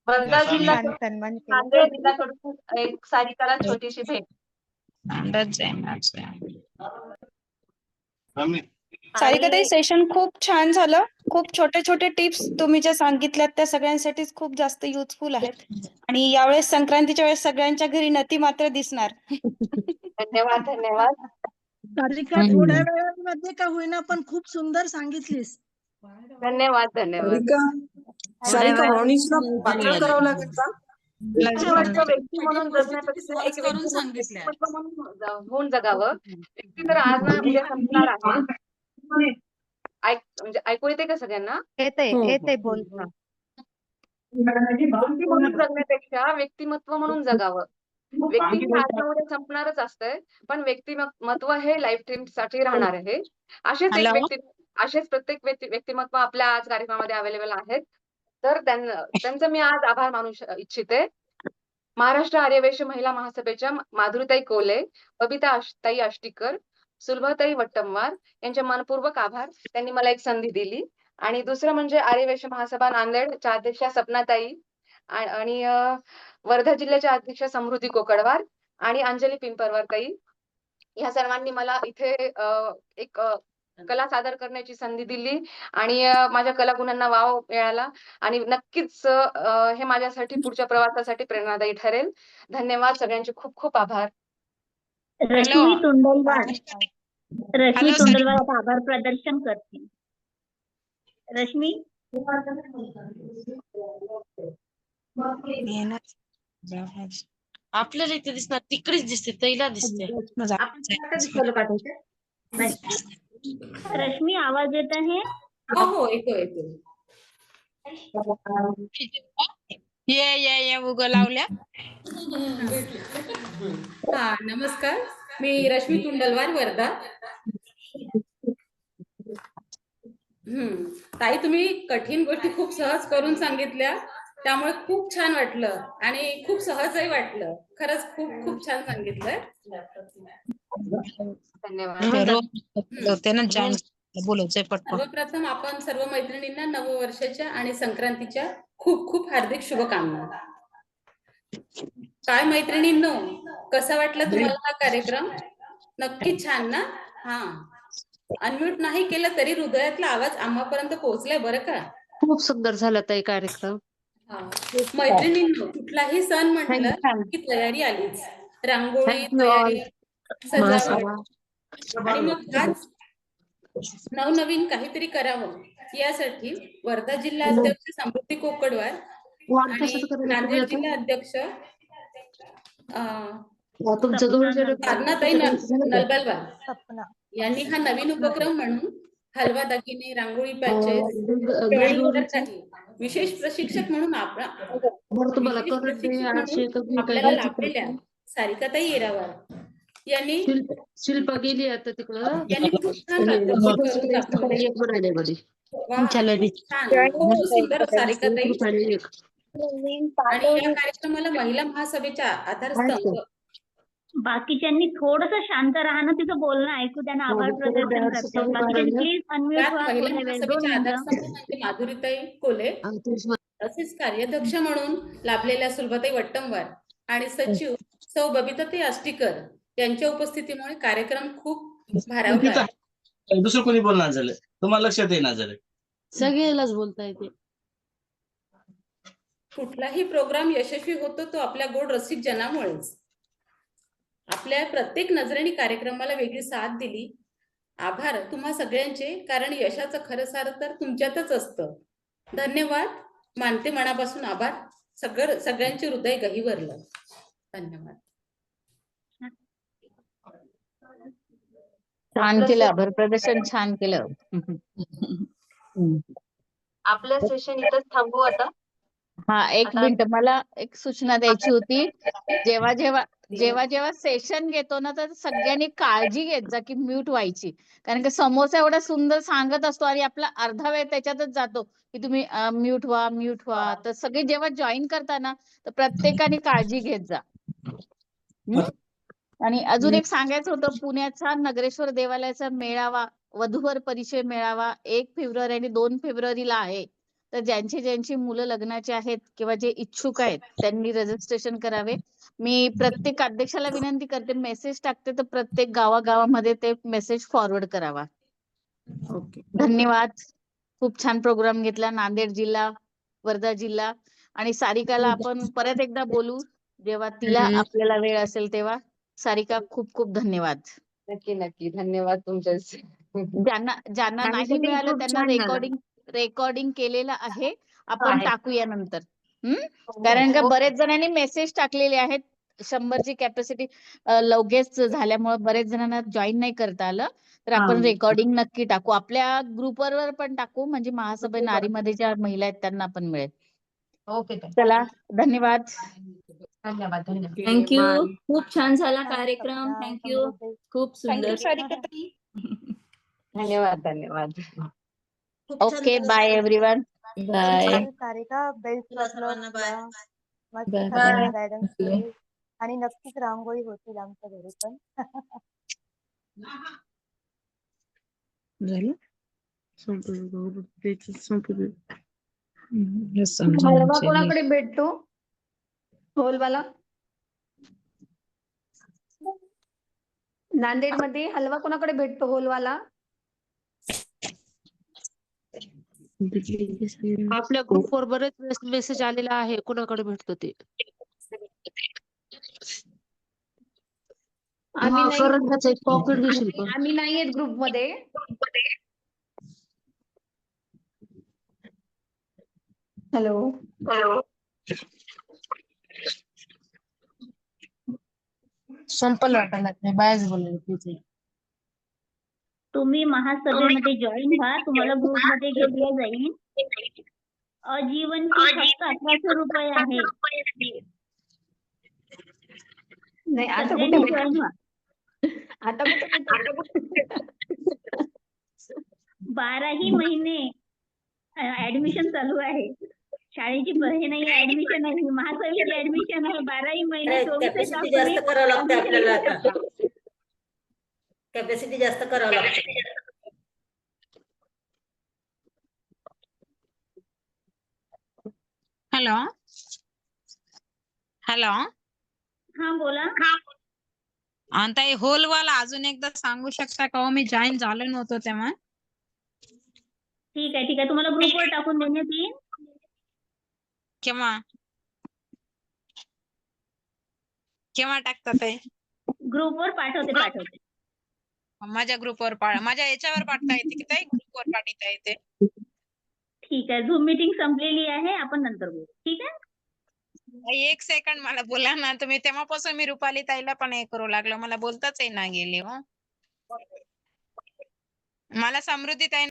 वर्धा जिल्हा नांदेड जिल्ह्याकडून एक सारिकाला छोटीशी भेट. सारिकाताई सेशन खूप छान झालं. खूप छोटे छोटे टिप्स तुम्ही ज्या सांगितल्यात त्या सगळ्यांसाठीच खूप जास्त युजफुल आहेत. आणि यावेळेस संक्रांतीच्या वेळेस सगळ्यांच्या घरी नती मात्र दिसणार. धन्यवाद धन्यवाद. सारिका थोड्या वेळामध्ये का होईना पण खूप सुंदर सांगितलीस. धन्यवाद धन्यवाद. सारिका वॉर्निंग्सला पात्र करावं लागेल का? व्यक्ती म्हणून जगण्यापेक्षा एक व्यक्तिमत्व म्हणून होऊन जगावं. व्यक्ती तर आज ना उद्या संपणार आहे. म्हणजे ऐकू येते का सगळ्यांना? येते बोल. व्यक्ती म्हणून जगण्यापेक्षा व्यक्तिमत्व म्हणून जगावं. व्यक्ती ही आज ना उद्या संपणारच असतंय पण व्यक्तिमत्व हे लाईफ टाईम साठी राहणार आहे. असेच प्रत्येक व्यक्तिमत्व आपल्या आज कार्यक्रमामध्ये अवेलेबल आहेत. तर त्यांचं मी आज आभार मानू इच्छिते. महाराष्ट्र आर्यवैश्य महिला महासभेच्या माधुरीताई कोले, बबिताताई आष्टीकर, सुलभाताई वट्टमवार यांचे मनपूर्वक आभार. त्यांनी मला एक संधी दिली. आणि दुसरं म्हणजे आर्यवैश्य महासभा नांदेडच्या अध्यक्षा सपनाताई आणि वर्धा जिल्ह्याच्या अध्यक्षा समृद्धी कोकडवार आणि अंजली पिंपरवारताई या सर्वांनी मला इथे एक कला सादर करण्याची संधी दिली आणि माझ्या कलागुणांना वाव मिळाला. आणि नक्कीच हे माझ्यासाठी पुढच्या प्रवासासाठी प्रेरणादायी ठरेल. धन्यवाद. सगळ्यांचे खूप खूप आभार. रश्मी तोंडलवार आभार प्रदर्शन करते. रश्मी आपल्याला इथे दिसणार, तिकडेच दिसते, तैला दिसते. रश्मी आवाज येत आहे? हो येतो येतो. ये उगं लावल्या. हा नमस्कार. मी रश्मी तुंडलवार, वर्धा. ताई, तुम्ही कठीण गोष्टी खूप सहज करून सांगितल्या, त्यामुळे खूप छान वाटलं आणि खूप सहजही वाटलं. खरंच खूप खूप छान सांगितलं. सर्वप्रथम आपण सर्व मैत्रिणींना नववर्षाच्या आणि संक्रांतीच्या खूप खूप हार्दिक शुभकामना. काय मैत्रिणींनो, कसा वाटला तुम्हाला हा कार्यक्रम? नक्की छान ना? हा, अनम्यूट नाही केलं तरी हृदयातला आवाज आम्हापर्यंत पोहोचलाय बरं का. खूप सुंदर झाला ताई कार्यक्रम. मैत्रिणींनो, कुठलाही सण म्हटलं की तयारी आलीच. रांगोळी, तयारी, सजावट आणि मग आज नवनवीन काहीतरी करावं यासाठी वर्धा जिल्हा अध्यक्ष समृद्धी कोकडवार आणि नांदेड जिल्हा अध्यक्ष साधनाताई नलबलवार यांनी हा नवीन उपक्रम म्हणून हलवा दागिने, रांगोळी पॅचेस, विशेष प्रशिक्षक म्हणून आपल्याला लाभलेल्या सारिकाताई येरावार यांनी शिल्पा गेली आता तिकडं. यांनी खूप छान सुंदर सारिकाताई. आणि या कार्यक्रमाला महिला महासभेच्या आधारस्तंभ. बाकीच्यांनी थोडस शांत राहणं, तिचं बोलणं ऐकू द्या ना. आभार प्रदर्शन करते. बाकीच्यांनी प्लीज अनम्यूट व्हा. महिला महासभेच्या आधारस्तंभ म्हणजे माधुरीताई कोले, तसेच कार्याध्यक्ष म्हणून लाभलेल्या सुलभाताई वट्टमवार आणि सचिव सौ बबिताताई आष्टीकर यांच्या उपस्थितीमुळे कार्यक्रम खूप भारावला. दुसरं कोणी बोलणार झालं तुम्हाला लक्षात येणार झालं? सगळ्यालाच बोलता येते. कुठलाही प्रोग्राम यशस्वी होतो तो आपल्या गोड रसिक जनामुळेच. आपल्या प्रत्येक नजरेने कार्यक्रमाला वेगळी साथ दिली. आभार तुम्हा सगळ्यांचे, कारण यशाचं खरं सार तर तुमच्यातच असतं. धन्यवाद, मानते मनापासून आभार. सगळ्यांचे हृदय गहिवरलं. धन्यवाद. छान केलं, आभार प्रदर्शन छान केलं. आपलं सेशन इथंच थांबवू आता. हा, एक मिनिट, मला एक सूचना द्यायची होती. जेव्हा जेव्हा सेशन घेतो ना, तर सगळ्यांनी काळजी घेत जा की म्यूट व्हायची. कारण की समोरचा एवढा सुंदर सांगत असतो आणि आपला अर्धा वेळ त्याच्यातच जातो की तुम्ही म्यूट व्हा. तर सगळे जेव्हा जॉईन करता ना, तर प्रत्येकाने काळजी घेत जा. आणि अजून एक सांगायचं होतं, पुण्याचा नगरेश्वर देवालयाचा मेळावा, वधूवर परिचय मेळावा 1 फेब्रुवारी आणि 2 फेब्रुवारीला आहे. तर ज्यांची मुलं लग्नाचे आहेत किंवा जे इच्छुक आहेत त्यांनी रजिस्ट्रेशन करावे. मी प्रत्येक अध्यक्षाला विनंती करते, मेसेज टाकते तर प्रत्येक गावागावामध्ये ते मेसेज फॉरवर्ड करावा. धन्यवाद. खूप छान प्रोग्राम घेतला. नांदेड जिल्हा, वर्धा जिल्हा आणि सारिकाला आपण परत एकदा बोलू जेव्हा तिला आपल्याला वेळ असेल तेव्हा. सारिका, खूप खूप धन्यवाद. नक्की धन्यवाद तुमचे. ज्यांना नाही मिळालं त्यांना रेकॉर्डिंग केलेलं आहे, आपण टाकूया नंतर. कारण का बरेच जणांनी मेसेज टाकलेले आहेत. 100ची कॅपॅसिटी लगेच झाल्यामुळे बरेच जणांना जॉईन नाही करता आलं. तर आपण रेकॉर्डिंग नक्की टाकू. आपल्या ग्रुपवर पण टाकू, म्हणजे महासभा नारीमध्ये ज्या महिला आहेत त्यांना पण मिळेल. ओके, चला, धन्यवाद. थँक्यू. खूप छान झाला कार्यक्रम. थँक्यू. खूप सुंदर. धन्यवाद. Okay, bye everyone. Bye. Sarika, best of luck. मस्त बाय. गायडन्स केली आणि नक्कीच रांगोळी होतील आमच्या घरी पण. झालं हलवा कोणाकडे भेटतो? होलवाला नांदेडमध्ये हलवा कोणाकडे भेटतो? होलवाला आपल्या ग्रुपवर बरेच मेसेज आलेला आहे, कोणाकडे भेटतो ते. आम्ही नाही आहेत ग्रुपमध्ये. हॅलो. संपल वाटायला बायच बोलले. तुम्ही महासभेमध्ये जॉईन व्हा, तुम्हाला ग्रुपमध्ये घेतलं जाईल. आजीवन फी फक्त 1800 रुपये आहे. नाही, आता कुठे जॉईन व्हा. आता कुठे 12ही महिने ऍडमिशन चालू आहे. शाळेची हे नाही ऍडमिशन आहे, महासविची ऍडमिशन आहे. 12ही महिने 24 कॅपॅसिटी जास्त करावं लागते आपल्याला आता. कॅपॅसिटी जास्त करावं लागते. हॅलो हॅलो हा बोला. ताई होलवाला अजून एकदा सांगू शकता का हो? मी जॉईन झालो नव्हतो तेव्हा. ठीक आहे तुम्हाला ग्रुपवर टाकून देण्यात येईल. केव्हा केव्हा टाकतात ते? ग्रुपवर पाठवते. माझ्या ग्रुपवर माझ्या याच्यावर पाठवता येते की ताई? ग्रुपवर पाठवता येते. ठीक आहे. झूम मीटिंग संपलेली आहे, आपण नंतर बोलू. ठीक आहे. एक सेकंड मला बोला ना तुम्ही. तेव्हापासून मी रुपाली ताईला पण हे करू लागलो, मला बोलताच येईना गेली हो. मला समृद्धी ताई